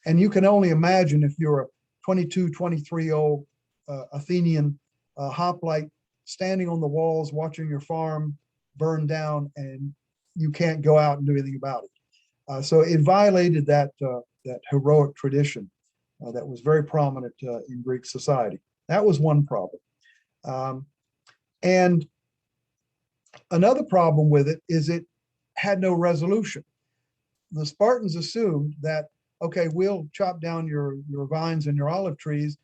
And you can only imagine if you're a 22, 23-year-old Athenian hoplite standing on the walls, watching your farm burn down, and you can't go out and do anything about it. So it violated that heroic tradition that was very prominent in Greek society. That was one problem. And another problem with it is it had no resolution. The Spartans assumed that, okay, we'll chop down your vines and your olive trees,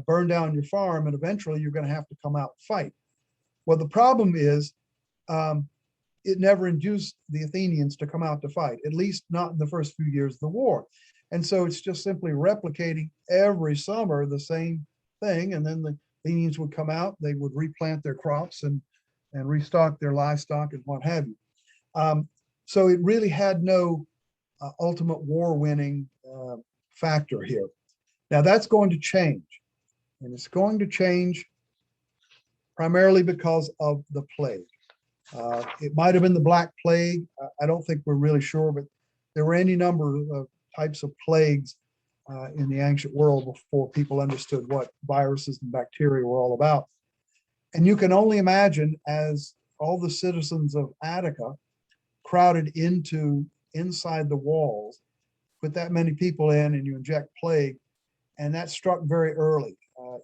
burn down your farm, and eventually you're going to have to come out and fight. Well, the problem is it never induced the Athenians to come out to fight, at least not in the first few years of the war. And so it's just simply replicating every summer the same thing. And then the Athenians would come out, they would replant their crops and restock their livestock and what have you. So it really had no ultimate war winning factor here. Now that's going to change. And it's going to change primarily because of the plague. It might have been the Black Plague. I don't think we're really sure, but there were any number of types of plagues in the ancient world before people understood what viruses and bacteria were all about. And you can only imagine, as all the citizens of Attica crowded inside the walls, put that many people in and you inject plague, and that struck very early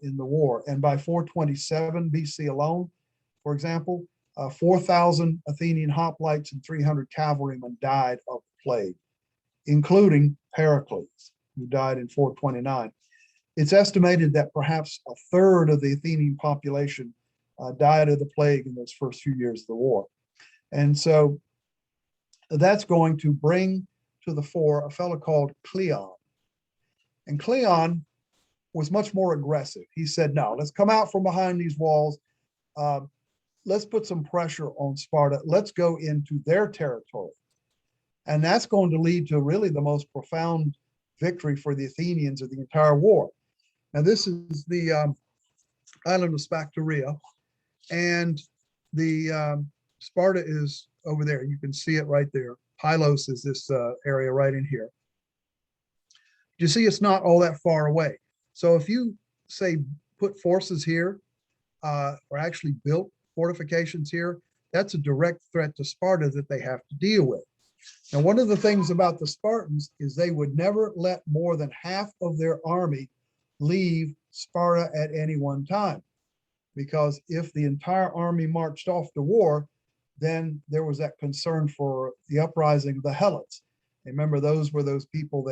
in the war. And by 427 BC alone, for example, 4,000 Athenian hoplites and 300 cavalrymen died of plague, including Pericles, who died in 429. It's estimated that perhaps a third of the Athenian population died of the plague in those first few years of the war. And so that's going to bring to the fore a fellow called Cleon. And Cleon was much more aggressive. He said, no, let's come out from behind these walls. Let's put some pressure on Sparta. Let's go into their territory. And that's going to lead to really the most profound victory for the Athenians of the entire war. Now, this is the island of Sparta, and the Sparta is over there. You can see it right there. Pylos is this area right in here. You see, it's not all that far away. So if you say put forces here, or actually built fortifications here, that's a direct threat to Sparta that they have to deal with. Now, one of the things about the Spartans is they would never let more than half of their army leave Sparta at any one time, because if the entire army marched off to war, then there was that concern for the uprising of the Helots. Remember, those were those people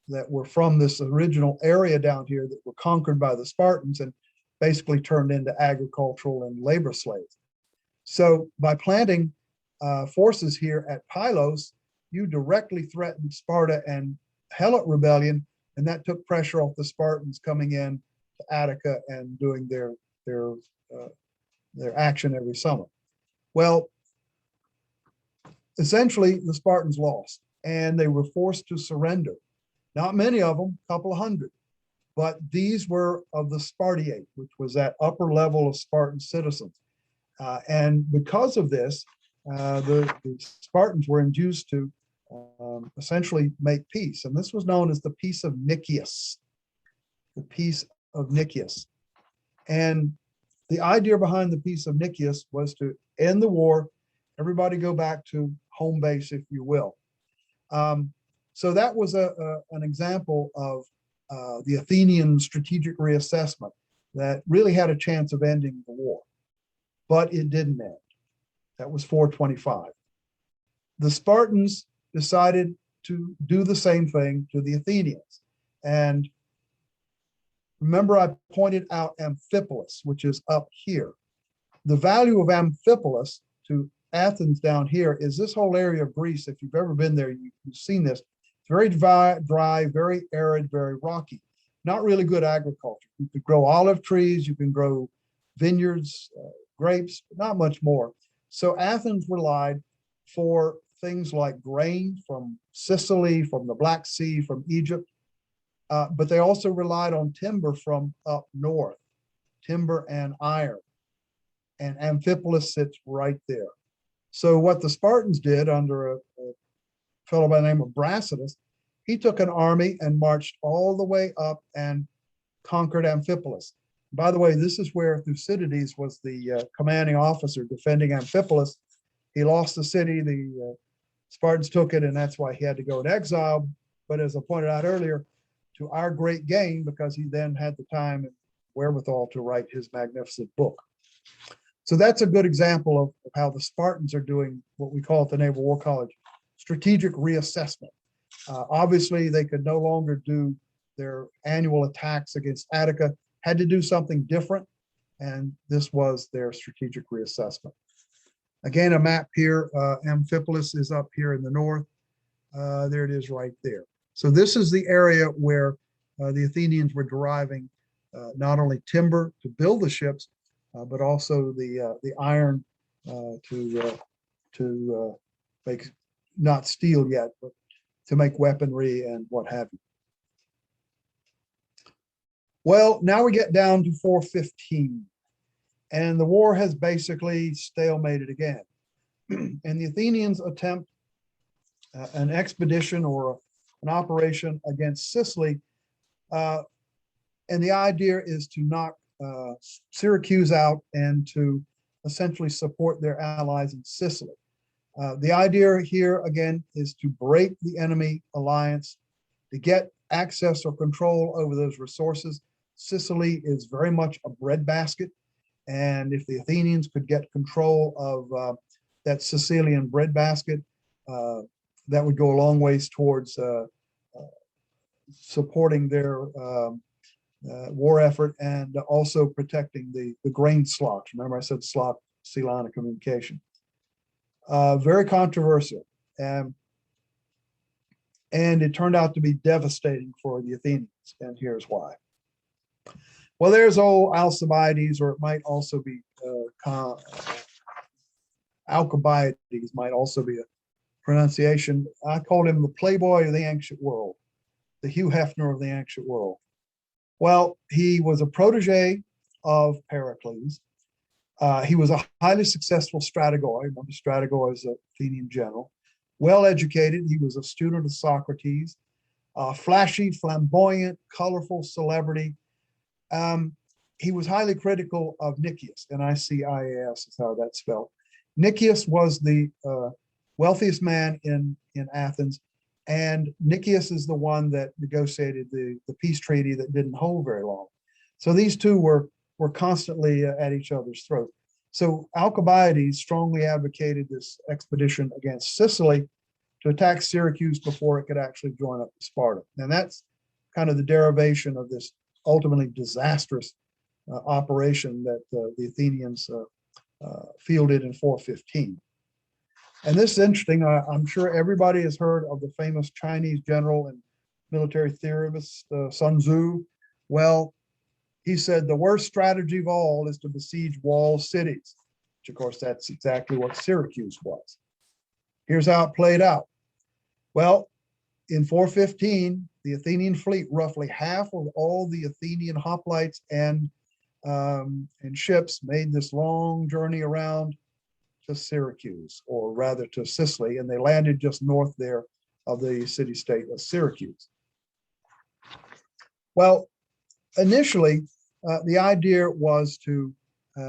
that were from this original area down here that were conquered by the Spartans and basically turned into agricultural and labor slaves. So by planting forces here at Pylos, you directly threatened Sparta and Helot rebellion, and that took pressure off the Spartans coming in to Attica and doing their action every summer. Well, essentially the Spartans lost and they were forced to surrender. Not many of them, a couple of hundred, but these were of the Spartiate, which was that upper level of Spartan citizens. And because of this, the Spartans were induced to essentially make peace. And this was known as the Peace of Nicias. The Peace of Nicias. And the idea behind the Peace of Nicias was to end the war, everybody go back to home base, if you will. So that was an example of the Athenian strategic reassessment that really had a chance of ending the war, but it didn't end. That was 425. The Spartans decided to do the same thing to the Athenians. And remember, I pointed out Amphipolis, which is up here. The value of Amphipolis to Athens down here is this whole area of Greece. If you've ever been there, you've seen this. It's very dry, very arid, very rocky. Not really good agriculture. You could grow olive trees, you can grow vineyards, grapes, but not much more. So Athens relied for things like grain from Sicily, from the Black Sea, from Egypt, but they also relied on timber from up north, timber and iron. And Amphipolis sits right there. So what the Spartans did under a fellow by the name of Brasidas, he took an army and marched all the way up and conquered Amphipolis. By the way, this is where Thucydides was the commanding officer defending Amphipolis. He lost the city, the Spartans took it, and that's why he had to go in exile. But as I pointed out earlier, to our great gain, because he then had the time and wherewithal to write his magnificent book. So that's a good example of how the Spartans are doing what we call at the Naval War College, strategic reassessment. Obviously, they could no longer do their annual attacks against Attica, had to do something different, and this was their strategic reassessment. Again, a map here, Amphipolis is up here in the north. There it is right there. So this is the area where the Athenians were deriving not only timber to build the ships, but also the iron to make, not steel yet, but to make weaponry and what have you. Well, now we get down to 415, and the war has basically stalemated again. And the Athenians attempt an expedition or an operation against Sicily, and the idea is to knock Syracuse out and to essentially support their allies in Sicily. The idea here, again, is to break the enemy alliance, to get access or control over those resources. Sicily is very much a breadbasket, and if the Athenians could get control of that Sicilian breadbasket, that would go a long ways towards supporting their war effort and also protecting the grain slocks. Remember I said slock, sea line of communication. Very controversial. And it turned out to be devastating for the Athenians, and here's why. Well, there's old Alcibiades, or it might also be Alcibiades, might also be a pronunciation. I called him the playboy of the ancient world, the Hugh Hefner of the ancient world. Well, he was a protege of Pericles. He was a highly successful strategoi. Remember, strategoi is an Athenian general. Well educated. He was a student of Socrates. Flashy, flamboyant, colorful celebrity. he was highly critical of Nicias, Nicias is how that's spelled. Nicias was the wealthiest man in Athens, and Nicias is the one that negotiated the peace treaty that didn't hold very long. So these two were constantly at each other's throat. So Alcibiades strongly advocated this expedition against Sicily to attack Syracuse before it could actually join up with Sparta. And that's kind of the derivation of this ultimately disastrous operation that the Athenians fielded in 415. And this is interesting. I'm sure everybody has heard of the famous Chinese general and military theorist Sun Tzu. Well, he said the worst strategy of all is to besiege walled cities, which of course that's exactly what Syracuse was. Here's how it played out. Well, in 415, the Athenian fleet, roughly half of all the Athenian hoplites and ships, made this long journey around to Syracuse, or rather to Sicily, and they landed just north there of the city-state of Syracuse. Well, initially, the idea was to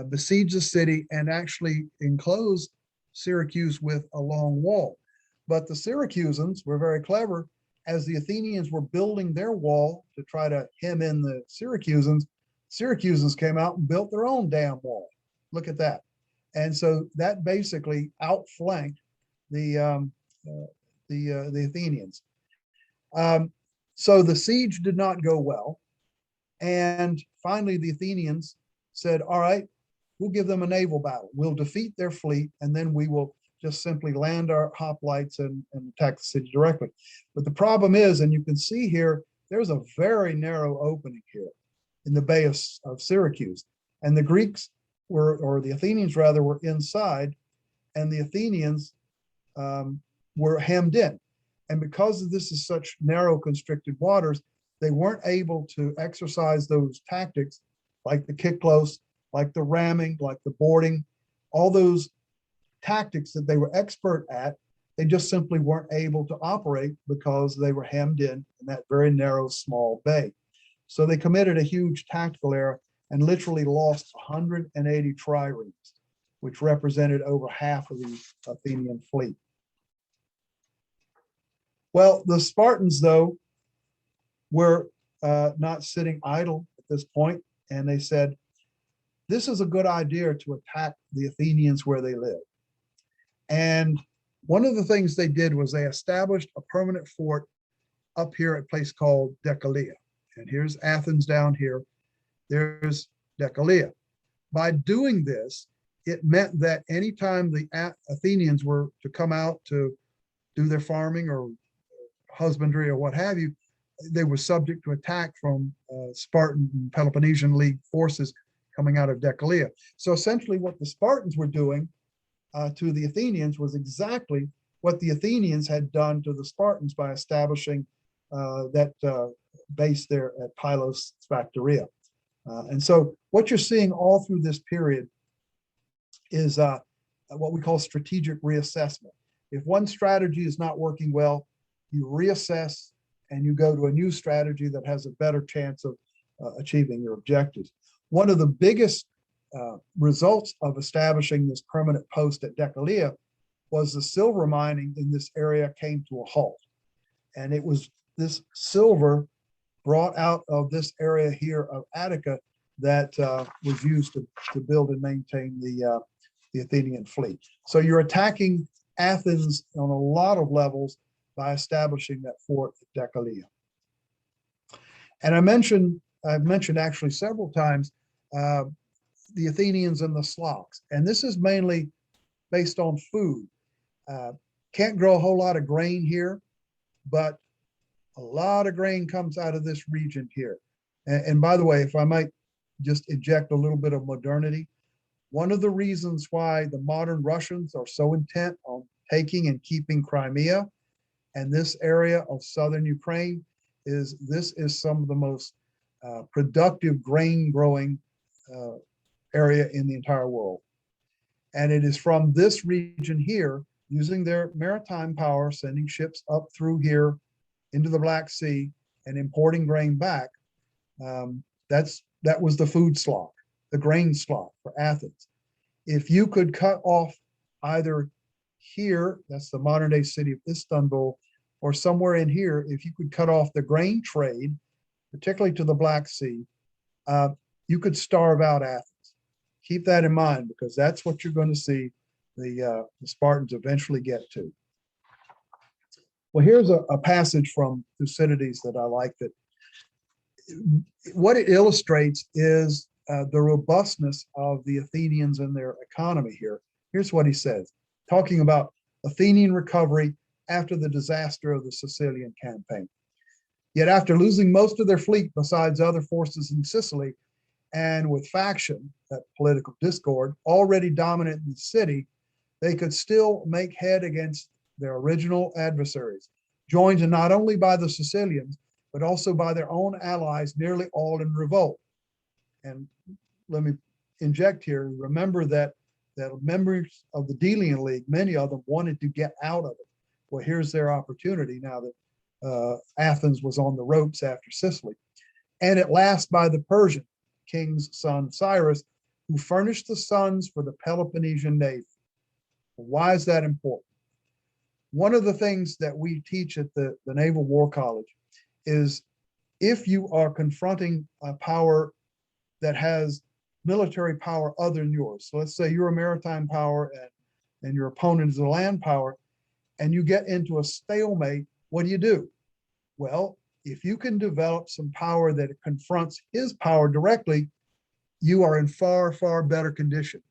besiege the city and actually enclose Syracuse with a long wall. But the Syracusans were very clever. As the Athenians were building their wall to try to hem in the Syracusans came out and built their own damn wall. Look at that. And so that basically outflanked the Athenians. So the siege did not go well. And finally, the Athenians said, all right, we'll give them a naval battle. We'll defeat their fleet, and then we will just simply land our hoplites and attack the city directly. But the problem is, and you can see here, there's a very narrow opening here in the Bay of Syracuse. And the Greeks were, or the Athenians rather, were inside, and the Athenians were hemmed in. And because this is such narrow constricted waters, they weren't able to exercise those tactics like the kipclose, like the ramming, like the boarding, all those tactics that they were expert at. They just simply weren't able to operate because they were hemmed in that very narrow, small bay. So they committed a huge tactical error and literally lost 180 triremes, which represented over half of the Athenian fleet. Well, the Spartans, though, were not sitting idle at this point, and they said, this is a good idea to attack the Athenians where they live. And one of the things they did was they established a permanent fort up here at a place called Decelea. And here's Athens down here. There's Decelea. By doing this, it meant that anytime the Athenians were to come out to do their farming or husbandry or what have you, they were subject to attack from Spartan and Peloponnesian League forces coming out of Decelea. So essentially what the Spartans were doing to the Athenians was exactly what the Athenians had done to the Spartans by establishing that base there at Pylos Sphacteria. And so what you're seeing all through this period is what we call strategic reassessment. If one strategy is not working well, you reassess and you go to a new strategy that has a better chance of achieving your objectives. One of the biggest results of establishing this permanent post at Decelea was the silver mining in this area came to a halt. And it was this silver brought out of this area here of Attica that was used to build and maintain the Athenian fleet. So you're attacking Athens on a lot of levels by establishing that fort at Decelea. And I've mentioned actually several times the Athenians and the Slavs, and this is mainly based on food. Can't grow a whole lot of grain here, but a lot of grain comes out of this region here. And by the way, if I might just inject a little bit of modernity, one of the reasons why the modern Russians are so intent on taking and keeping Crimea and this area of southern Ukraine is this is some of the most productive grain growing area in the entire world. And it is from this region here, using their maritime power, sending ships up through here into the Black Sea and importing grain back, That was the food slot, the grain slot for Athens. If you could cut off either here, that's the modern day city of Istanbul, or somewhere in here, if you could cut off the grain trade, particularly to the Black Sea, you could starve out Athens. Keep that in mind, because that's what you're going to see the Spartans eventually get to. Well, here's a passage from Thucydides that I like, that what it illustrates is the robustness of the Athenians and their economy here. Here's what he says, talking about Athenian recovery after the disaster of the Sicilian campaign. Yet after losing most of their fleet besides other forces in Sicily, and with faction, that political discord, already dominant in the city, they could still make head against their original adversaries, joined not only by the Sicilians, but also by their own allies, nearly all in revolt. And let me inject here, remember that members of the Delian League, many of them wanted to get out of it. Well, here's their opportunity now that Athens was on the ropes after Sicily. And at last by the Persian king's son Cyrus, who furnished the sons for the Peloponnesian Navy. Why is that important? One of the things that we teach at the Naval War College is, if you are confronting a power that has military power other than yours, so let's say you're a maritime power and your opponent is a land power, and you get into a stalemate, what do? Well, if you can develop some power that confronts his power directly, you are in far, far better condition.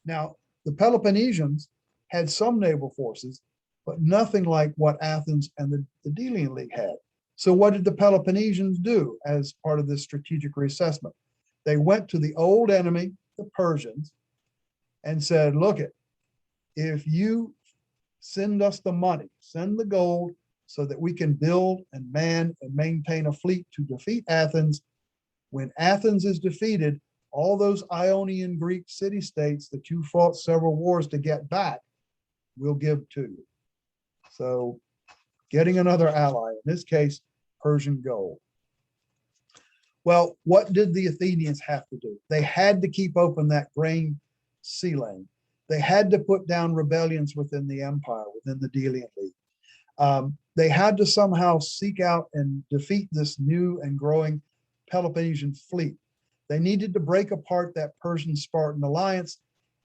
Now, the Peloponnesians had some naval forces, but nothing like what Athens and the Delian League had. So what did the Peloponnesians do as part of this strategic reassessment? They went to the old enemy, the Persians, and said, look, if you send us the money, send the gold, so that we can build and man and maintain a fleet to defeat Athens. When Athens is defeated, all those Ionian Greek city-states that you fought several wars to get back, we'll give to you. So getting another ally, in this case, Persian gold. Well, what did the Athenians have to do? They had to keep open that grain sea lane. They had to put down rebellions within the empire, within the Delian League. They had to somehow seek out and defeat this new and growing Peloponnesian fleet. They needed to break apart that Persian-Spartan alliance,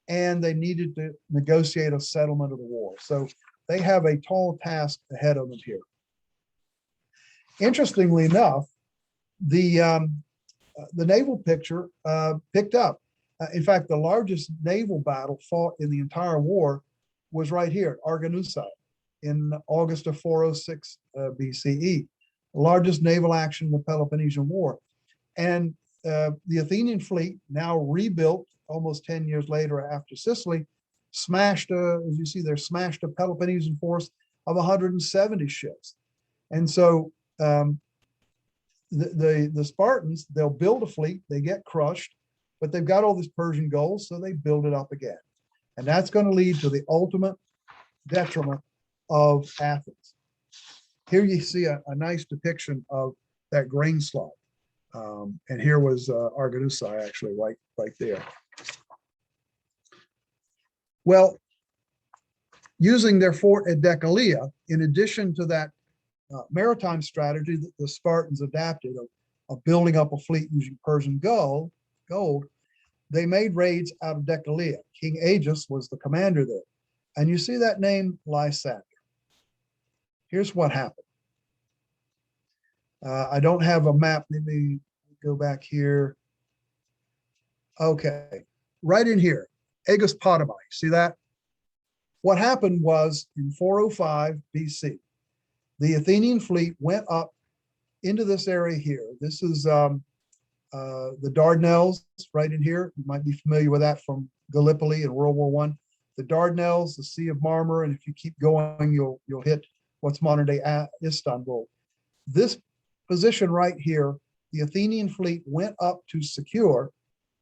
and they needed to negotiate a settlement of the war. So they have a tall task ahead of them here. Interestingly enough, the naval picture picked up. In fact, the largest naval battle fought in the entire war was right here at Argonusae in August of 406 BCE, the largest naval action in the Peloponnesian War. And the Athenian fleet, now rebuilt almost 10 years later after Sicily, smashed, as you see there, smashed a Peloponnesian force of 170 ships. And so the Spartans, they'll build a fleet, they get crushed, but they've got all this Persian gold, so they build it up again. And that's going to lead to the ultimate detriment of Athens. Here you see a nice depiction of that grain slot. And here was Argonusae, actually, right there. Well, using their fort at Decelea, in addition to that maritime strategy that the Spartans adapted of building up a fleet using Persian gold, they made raids out of Decelea. King Aegeus was the commander there. And you see that name, Lysander. Here's what happened. I don't have a map. Let me go back here. Okay, right in here, Aegus Potami. See that? What happened was in 405 BC, the Athenian fleet went up into this area here. This is the Dardanelles right in here. You might be familiar with that from Gallipoli in World War I. The Dardanelles, the Sea of Marmara, and if you keep going, you'll hit what's modern day Istanbul. This position right here, the Athenian fleet went up to secure,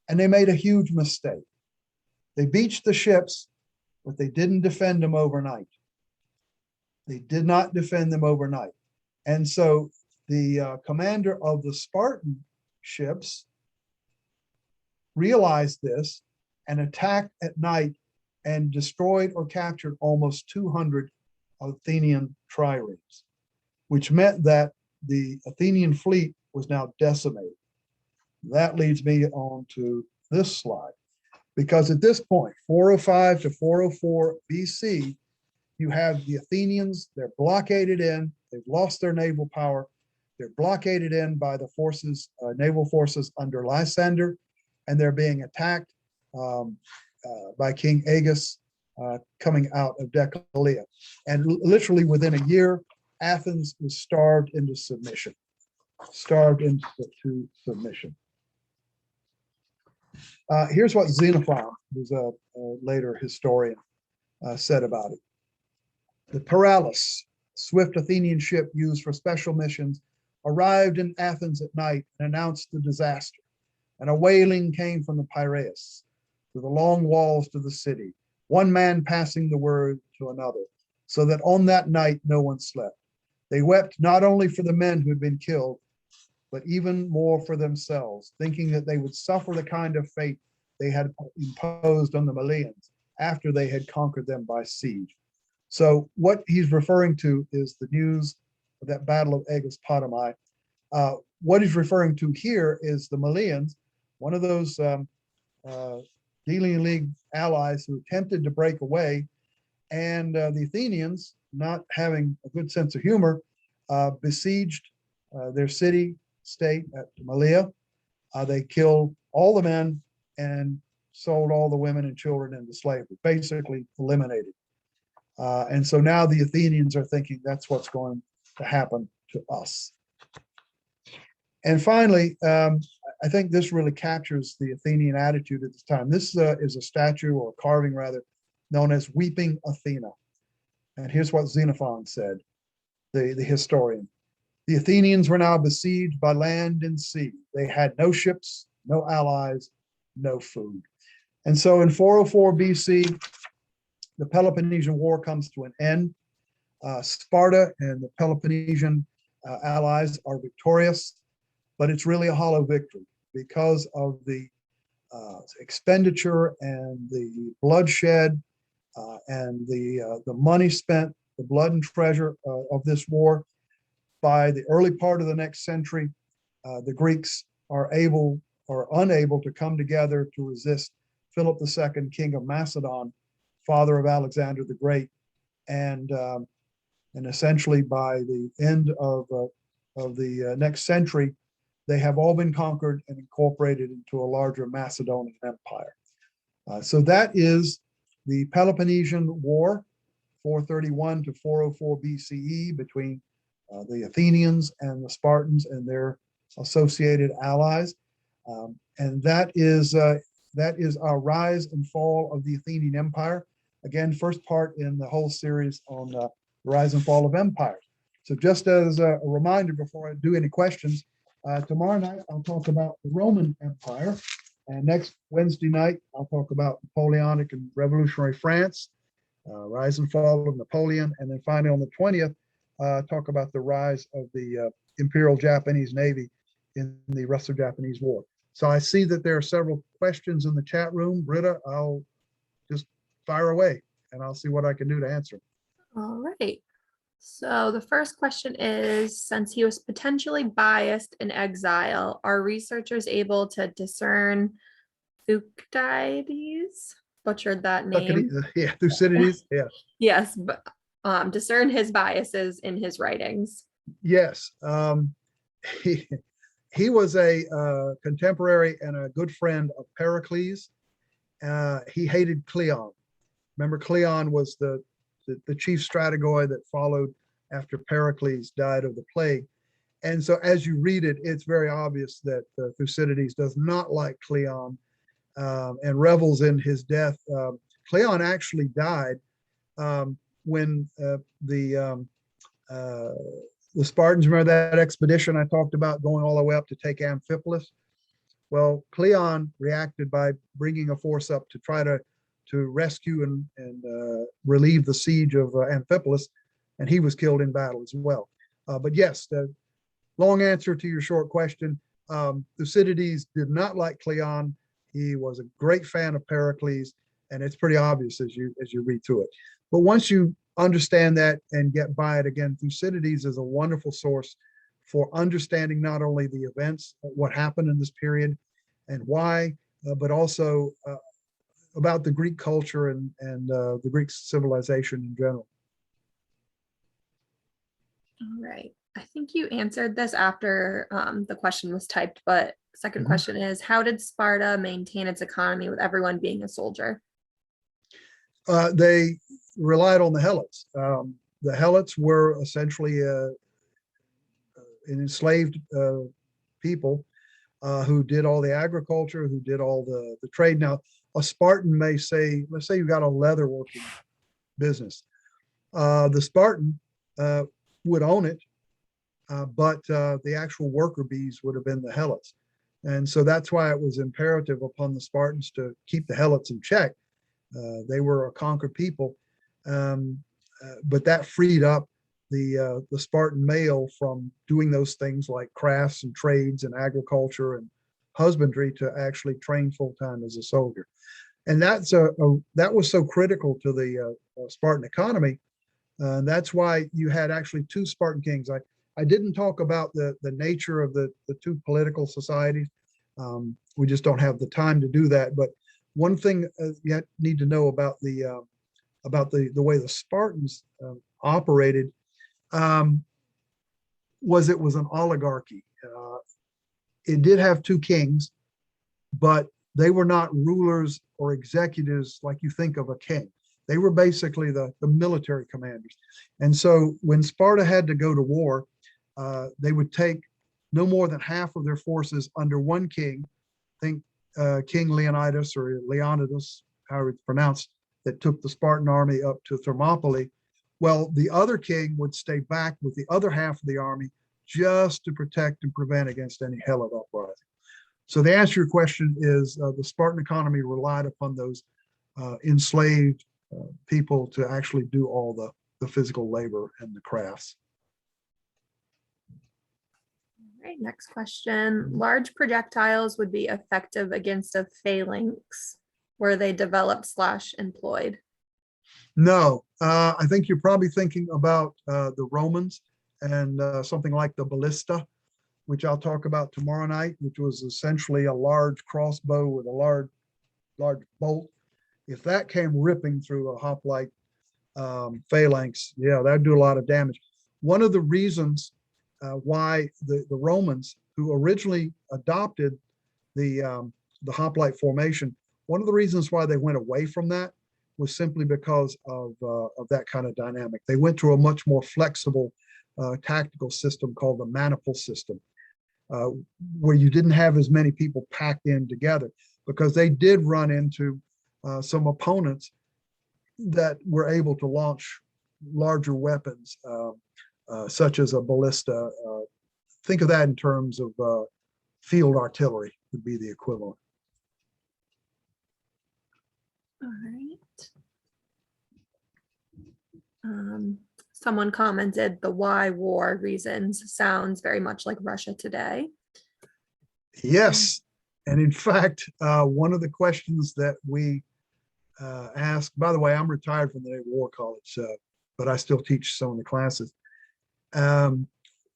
and they made a huge mistake. They beached the ships, but they didn't defend them overnight. They did not defend them overnight. And so the commander of the Spartan ships realized this and attacked at night and destroyed or captured almost 200 Athenian triremes, which meant that the Athenian fleet was now decimated. That leads me on to this slide, because at this point, 405 to 404 BC, you have the Athenians, they're blockaded in, they've lost their naval power, they're blockaded in by the forces, naval forces under Lysander, and they're being attacked by King Agis coming out of Decelea. And literally within a year, Athens was starved into submission. Here's what Xenophon, who's a later historian, said about it. The Paralis, swift Athenian ship used for special missions, arrived in Athens at night and announced the disaster. And a wailing came from the Piraeus to the long walls to the city, one man passing the word to another, so that on that night no one slept. They wept not only for the men who had been killed, but even more for themselves, thinking that they would suffer the kind of fate they had imposed on the Malians after they had conquered them by siege. So what he's referring to is the news of that battle of Aegospotami. What he's referring to here is the Malians, one of those Delian League allies who attempted to break away, and the Athenians, not having a good sense of humor, besieged their city state at Malea. They killed all the men and sold all the women and children into slavery, basically eliminated. And so now the Athenians are thinking that's what's going to happen to us. And finally, I think this really captures the Athenian attitude at this time. This is a statue, or a carving rather, known as Weeping Athena. And here's what Xenophon said, the historian. The Athenians were now besieged by land and sea. They had no ships, no allies, no food. And so in 404 BC, the Peloponnesian War comes to an end. Sparta and the Peloponnesian allies are victorious, but it's really a hollow victory because of the expenditure and the bloodshed and the money spent, the blood and treasure of this war. By the early part of the next century, the Greeks are able or unable to come together to resist Philip II, king of Macedon, father of Alexander the Great, and essentially by the end of the next century, they have all been conquered and incorporated into a larger Macedonian empire. So that is the Peloponnesian War, 431 to 404 BCE, between the Athenians and the Spartans and their associated allies. And that is our rise and fall of the Athenian Empire. Again, first part in the whole series on the rise and fall of empires. So just as a reminder before I do any questions, tomorrow night I'll talk about the Roman Empire. And next Wednesday night, I'll talk about Napoleonic and Revolutionary France, rise and fall of Napoleon. And then finally on the 20th, talk about the rise of the Imperial Japanese Navy in the Russo-Japanese War. So I see that there are several questions in the chat room. Britta, I'll just fire away and I'll see what I can do to answer. All right. So the first question is, since he was potentially biased in exile, are researchers able to discern Thucydides? Butchered that name. Yeah, Thucydides, yeah. Yes, but discern his biases in his writings. Yes. He was a contemporary and a good friend of Pericles. He hated Cleon. Remember, Cleon was the chief strategoi that followed after Pericles died of the plague. And so as you read it, it's very obvious that Thucydides does not like Cleon and revels in his death. Cleon actually died when the Spartans, remember that expedition I talked about going all the way up to take Amphipolis? Well, Cleon reacted by bringing a force up to try to rescue and relieve the siege of Amphipolis, and he was killed in battle as well. But yes, the long answer to your short question, Thucydides did not like Cleon. He was a great fan of Pericles, and it's pretty obvious as you read through it. But once you understand that and get by it again, Thucydides is a wonderful source for understanding not only the events, what happened in this period and why, but also about the Greek culture and the Greek civilization in general. All right. I think you answered this after the question was typed, but second question is, how did Sparta maintain its economy with everyone being a soldier? They relied on the Helots. The Helots were essentially an enslaved people who did all the agriculture, who did all the trade. Now, a Spartan may say, let's say you got a leather working business. The Spartan would own it, but the actual worker bees would have been the Helots. And so that's why it was imperative upon the Spartans to keep the Helots in check. They were a conquered people, but that freed up the Spartan male from doing those things like crafts and trades and agriculture and husbandry to actually train full time as a soldier. And that was so critical to the Spartan economy. That's why you had actually two Spartan kings. I didn't talk about the nature of the two political societies. We just don't have the time to do that. But one thing you need to know about the way the Spartans operated was it was an oligarchy. It did have two kings, but they were not rulers or executives like you think of a king. They were basically the military commanders. And so when Sparta had to go to war, they would take no more than half of their forces under one king. Think King Leonidas or Leonidas, however it's pronounced, that took the Spartan army up to Thermopylae. Well, the other king would stay back with the other half of the army just to protect and prevent against any Helot uprising. So the answer to your question is the Spartan economy relied upon those enslaved people to actually do all the physical labor and the crafts. All right, next question. Large projectiles would be effective against a phalanx. Were they developed / employed? No, I think you're probably thinking about the Romans and something like the ballista, which I'll talk about tomorrow night, which was essentially a large crossbow with a large bolt. If that came ripping through a hoplite phalanx, yeah, that'd do a lot of damage. One of the reasons why the Romans, who originally adopted the hoplite formation, one of the reasons why they went away from that was simply because of that kind of dynamic. They went to a much more flexible tactical system called the maniple system, where you didn't have as many people packed in together, because they did run into some opponents that were able to launch larger weapons, such as a ballista. Think of that in terms of field artillery would be the equivalent. All right. Someone commented the why war reasons sounds very much like Russia today. Yes. And in fact, one of the questions that we ask, by the way, I'm retired from the Naval War College, but I still teach some of the classes.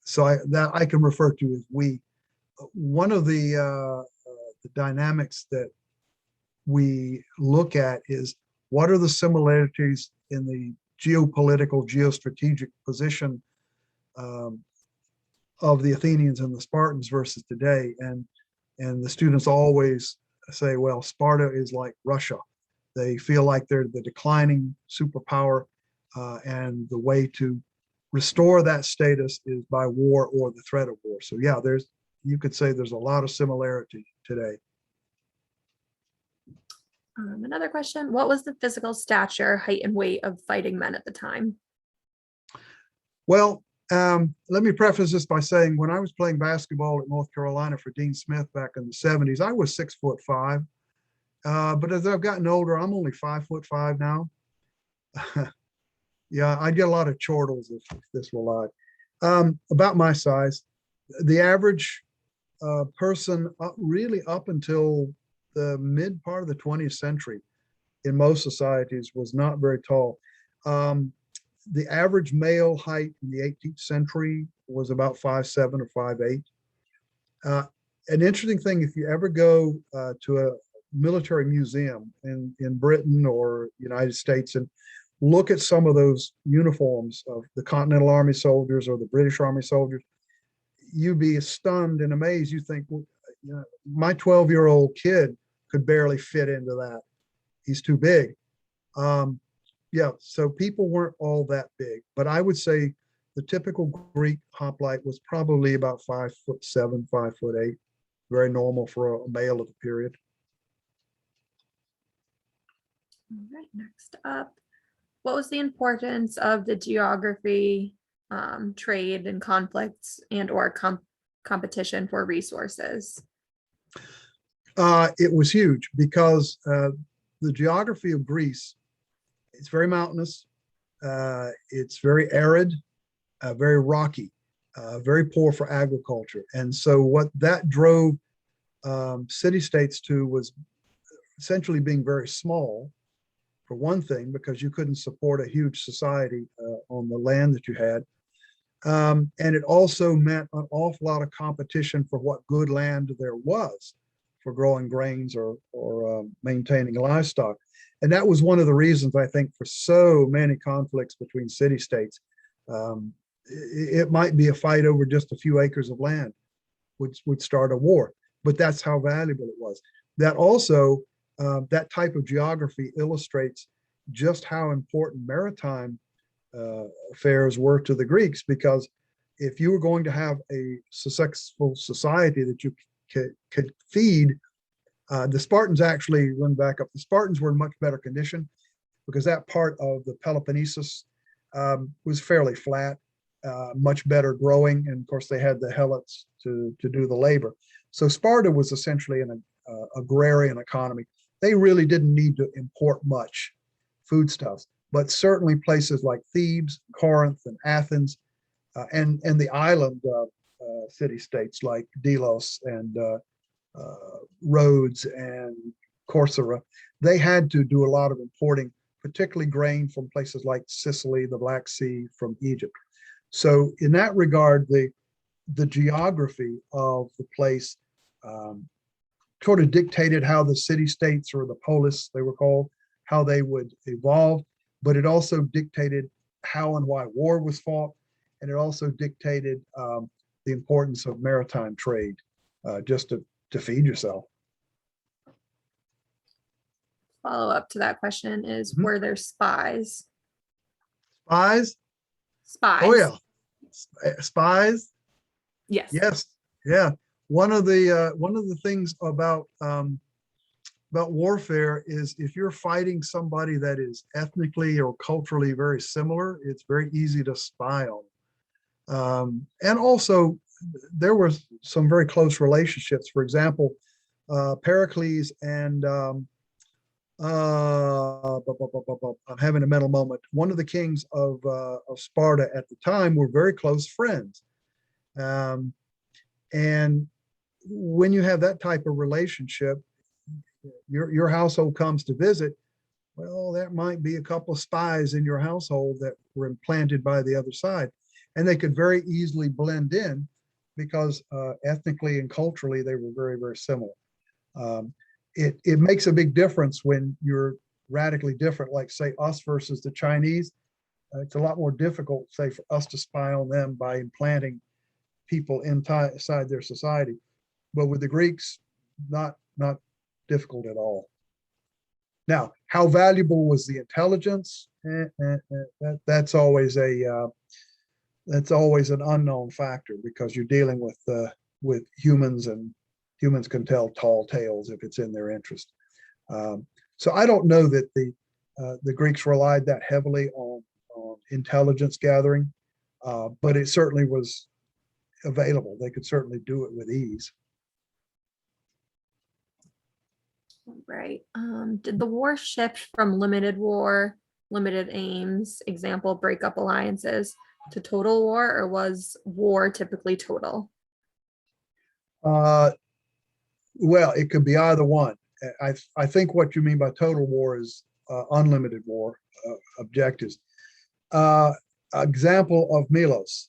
So I can refer to as we. One of the dynamics that we look at is what are the similarities in the geopolitical, geostrategic position of the Athenians and the Spartans versus today. And the students always say, well, Sparta is like Russia. They feel like they're the declining superpower, and the way to restore that status is by war or the threat of war. So yeah, you could say there's a lot of similarity today. Another question, what was the physical stature, height, and weight of fighting men at the time? Well, let me preface this by saying when I was playing basketball at North Carolina for Dean Smith back in the 70s, I was 6'5". But as I've gotten older, I'm only 5'5" now. Yeah, I get a lot of chortles if this will lie. About my size, the average person really up until the mid part of the 20th century in most societies was not very tall. The average male height in the 18th century was about 5'7" or 5'8". An interesting thing, if you ever go to a military museum in Britain or United States and look at some of those uniforms of the Continental Army soldiers or the British Army soldiers, you'd be stunned and amazed. You think, well, my 12-year-old kid could barely fit into that. He's too big. Yeah, so people weren't all that big, but I would say the typical Greek hoplite was probably about 5'7", 5'8", very normal for a male of the period. All right, next up, what was the importance of the geography, trade and conflicts and or competition for resources? It was huge because the geography of Greece, it's very mountainous, it's very arid, very rocky, very poor for agriculture. And so what that drove city-states to was essentially being very small, for one thing, because you couldn't support a huge society on the land that you had. And it also meant an awful lot of competition for what good land there was for growing grains or maintaining livestock. And that was one of the reasons, I think, for so many conflicts between city-states. It might be a fight over just a few acres of land, which would start a war, but that's how valuable it was. That also, that type of geography illustrates just how important maritime affairs were to the Greeks, because if you were going to have a successful society that you could feed, the Spartans actually, run back up, the Spartans were in much better condition because that part of the Peloponnesus was fairly flat, much better growing. And of course they had the helots to do the labor. So Sparta was essentially an agrarian economy. They really didn't need to import much foodstuffs, but certainly places like Thebes, Corinth, and Athens, and the island city-states like Delos and Rhodes and Corcyra, they had to do a lot of importing, particularly grain from places like Sicily, the Black Sea, from Egypt. So in that regard, the geography of the place sort of dictated how the city-states, or the polis they were called, how they would evolve, but it also dictated how and why war was fought, and it also dictated the importance of maritime trade, just to feed yourself. Follow up to that question is, were there spies? Spies? Spies. Oh yeah, spies. Yes. Yes. Yeah. One of the things about warfare is if you're fighting somebody that is ethnically or culturally very similar, it's very easy to spy on them. And also, there were some very close relationships. For example, Pericles and I'm having a mental moment. One of the kings of Sparta at the time were very close friends. And when you have that type of relationship, your household comes to visit, well, there might be a couple of spies in your household that were implanted by the other side. And they could very easily blend in because ethnically and culturally, they were very, very similar. It makes a big difference when you're radically different, like say us versus the Chinese. It's a lot more difficult, say, for us to spy on them by implanting people inside their society. But with the Greeks, not difficult at all. Now, how valuable was the intelligence? That's always an unknown factor, because you're dealing with humans, and humans can tell tall tales if it's in their interest. So I don't know that the Greeks relied that heavily on intelligence gathering, but it certainly was available. They could certainly do it with ease. Right. Did the war shift from limited war, limited aims, example, break up alliances, to total war, or was war typically total? Uh, well, it could be either one. I think what you mean by total war is unlimited war objectives. Uh, Example of Milos,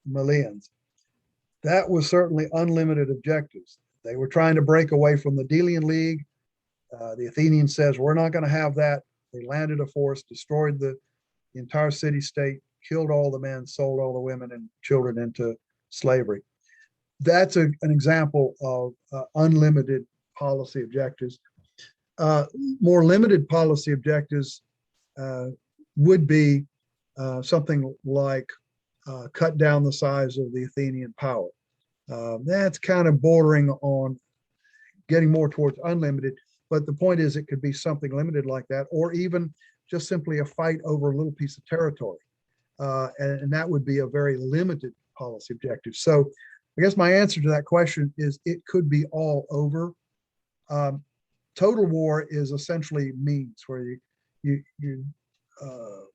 Malians. That was certainly unlimited objectives. They were trying to break away from the Delian League. The Athenian says, we're not going to have that. They landed a force, destroyed the entire city state, killed all the men, sold all the women and children into slavery. That's an example of unlimited policy objectives. More limited policy objectives would be something like cut down the size of the Athenian power. That's kind of bordering on getting more towards unlimited, but the point is it could be something limited like that, or even just simply a fight over a little piece of territory. And that would be a very limited policy objective. So I guess my answer to that question is it could be all over. Total war is essentially means where you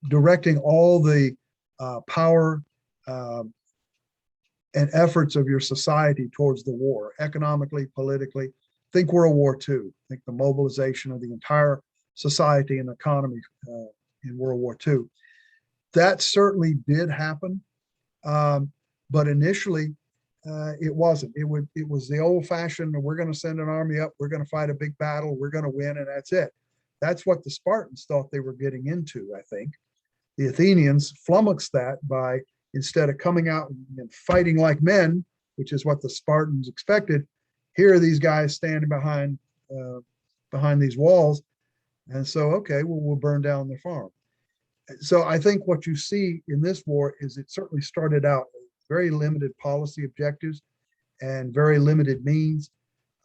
directing all the power and efforts of your society towards the war, economically, politically. Think World War II. Think the mobilization of the entire society and economy in World War II. That certainly did happen, but initially it wasn't. It was the old-fashioned, we're going to send an army up, we're going to fight a big battle, we're going to win, and that's it. That's what the Spartans thought they were getting into, I think. The Athenians flummoxed that by, instead of coming out and fighting like men, which is what the Spartans expected, here are these guys standing behind these walls. And so, okay, well, we'll burn down their farm. So I think what you see in this war is it certainly started out very limited policy objectives and very limited means.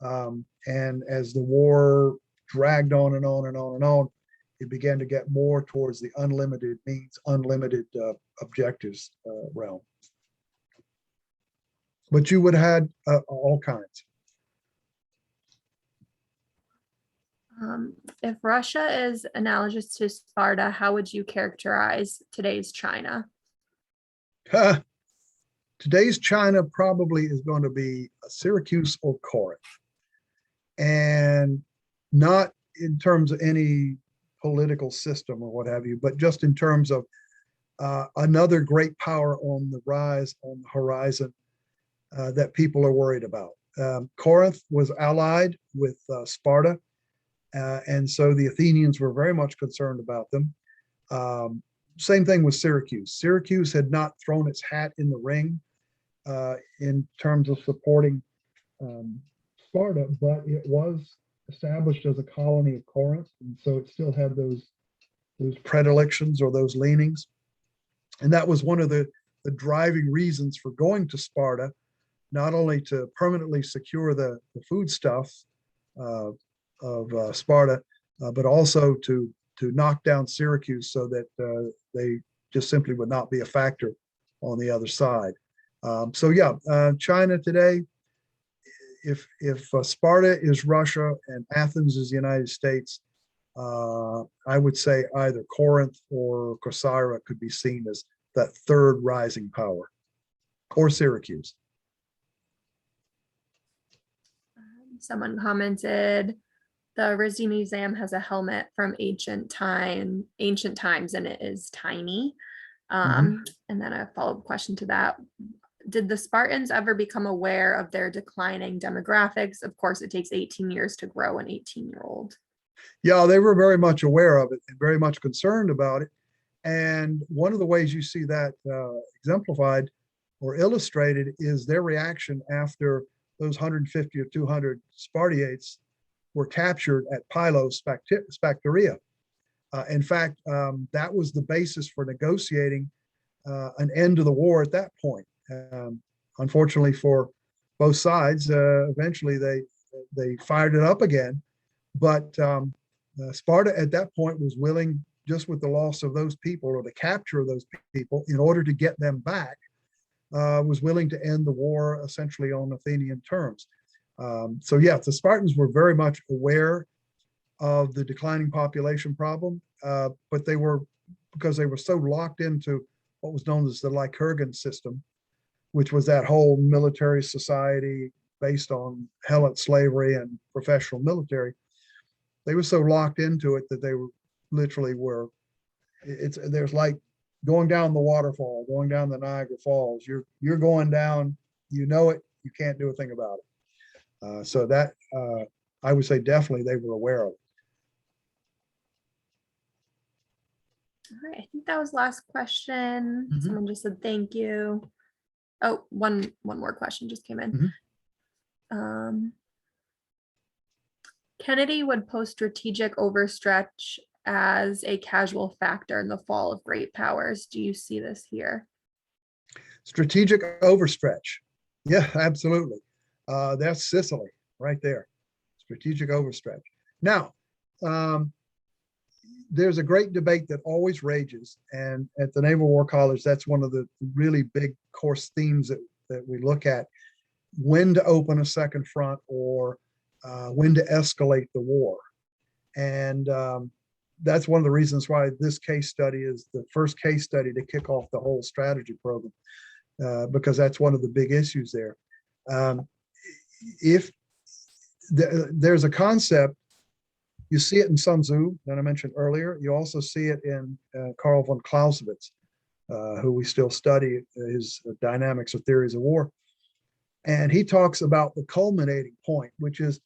And as the war dragged on and on and on and on, it began to get more towards the unlimited means, unlimited objectives realm. But you would have had all kinds. If Russia is analogous to Sparta, how would you characterize today's China? Today's China probably is going to be Syracuse or Corinth. And not in terms of any political system or what have you, but just in terms of another great power on the rise, on the horizon that people are worried about. Corinth was allied with Sparta. And so the Athenians were very much concerned about them. Same thing with Syracuse. Syracuse had not thrown its hat in the ring in terms of supporting Sparta, but it was established as a colony of Corinth. And so it still had those predilections or those leanings. And that was one of the driving reasons for going to Sparta, not only to permanently secure the foodstuffs of Sparta, but also to knock down Syracuse so that they just simply would not be a factor on the other side. So yeah, China today, if Sparta is Russia and Athens is the United States, I would say either Corinth or Corcyra could be seen as that third rising power, or Syracuse. Someone commented, the Rizzi Museum has a helmet from ancient times, and it is tiny. And then a follow-up question to that. Did the Spartans ever become aware of their declining demographics? Of course, it takes 18 years to grow an 18-year-old. Yeah, they were very much aware of it and very much concerned about it. And one of the ways you see that exemplified or illustrated is their reaction after those 150 or 200 Spartiates were captured at Pylos, Spacteria. In fact, that was the basis for negotiating an end to the war at that point. Unfortunately for both sides, eventually they fired it up again. But Sparta at that point was willing, just with the loss of those people or the capture of those people, in order to get them back, was willing to end the war essentially on Athenian terms. So yeah, the Spartans were very much aware of the declining population problem, but they were, because they were so locked into what was known as the Lycurgan system, which was that whole military society, based on Helot slavery and professional military. They were so locked into it that they were literally were, there's like going down the waterfall, going down the Niagara Falls. You're going down, you know it, you can't do a thing about it. So that, I would say definitely they were aware of it. All right, I think that was last question. Mhm. Someone just said thank you. Oh, one more question just came in. Kennedy would post strategic overstretch as a casual factor in the fall of great powers. Do you see this here? Strategic overstretch. Yeah, absolutely. That's Sicily right there. Strategic overstretch. Now, there's a great debate that always rages, and at the Naval War College, that's one of the really big course themes that we look at: when to open a second front, or when to escalate the war. And that's one of the reasons why this case study is the first case study to kick off the whole strategy program, because that's one of the big issues there. If there's a concept, you see it in Sun Tzu that I mentioned earlier. You also see it in Karl von Clausewitz, who we still study his dynamics of theories of war. And he talks about the culminating point, which is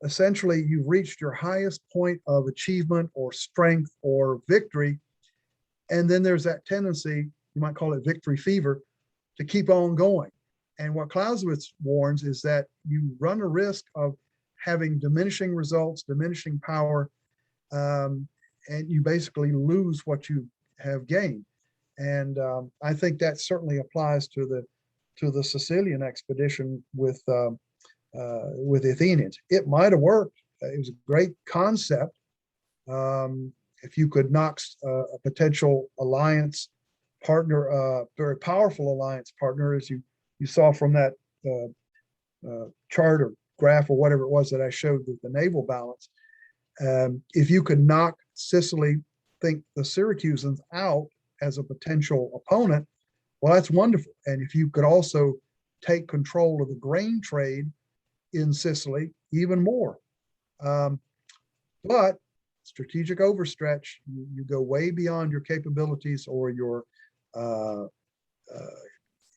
essentially you've reached your highest point of achievement or strength or victory. And then there's that tendency, you might call it victory fever, to keep on going. And what Clausewitz warns is that you run a risk of having diminishing results, diminishing power, and you basically lose what you have gained. And I think that certainly applies to the Sicilian expedition with the Athenians. It might have worked. It was a great concept. If you could knock a potential alliance partner, a very powerful alliance partner, as you saw from that chart or graph or whatever it was that I showed with the naval balance. If you could knock Sicily, think the Syracusans out as a potential opponent, well, that's wonderful. And if you could also take control of the grain trade in Sicily, even more. But strategic overstretch, you go way beyond your capabilities or your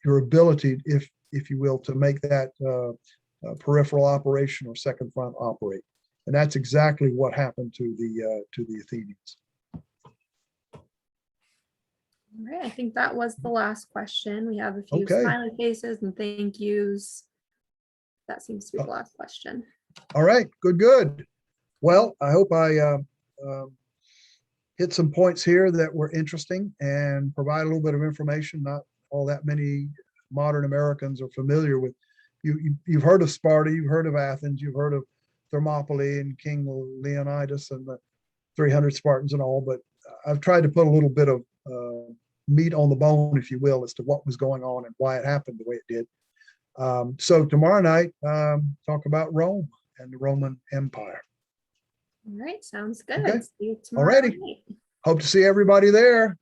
ability, if you will, to make that peripheral operation or second front operate. And that's exactly what happened to the Athenians. All right, I think that was the last question. We have a few Okay. smiley faces and thank yous. That seems to be the last question. All right, good. Well, I hope I hit some points here that were interesting and provide a little bit of information. Not all that many modern Americans are familiar with. You've heard of Sparta, you've heard of Athens, you've heard of Thermopylae and King Leonidas and the 300 Spartans and all, but I've tried to put a little bit of meat on the bone, if you will, as to what was going on and why it happened the way it did. So tomorrow night, talk about Rome and the Roman Empire. All right, sounds good. Okay. See you tomorrow Alrighty. night. Hope to see everybody there.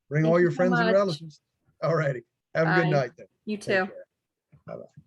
Bring Thank all you your so friends and much. relatives. All righty. Have a good Bye. night then. You Take too. care. Bye-bye.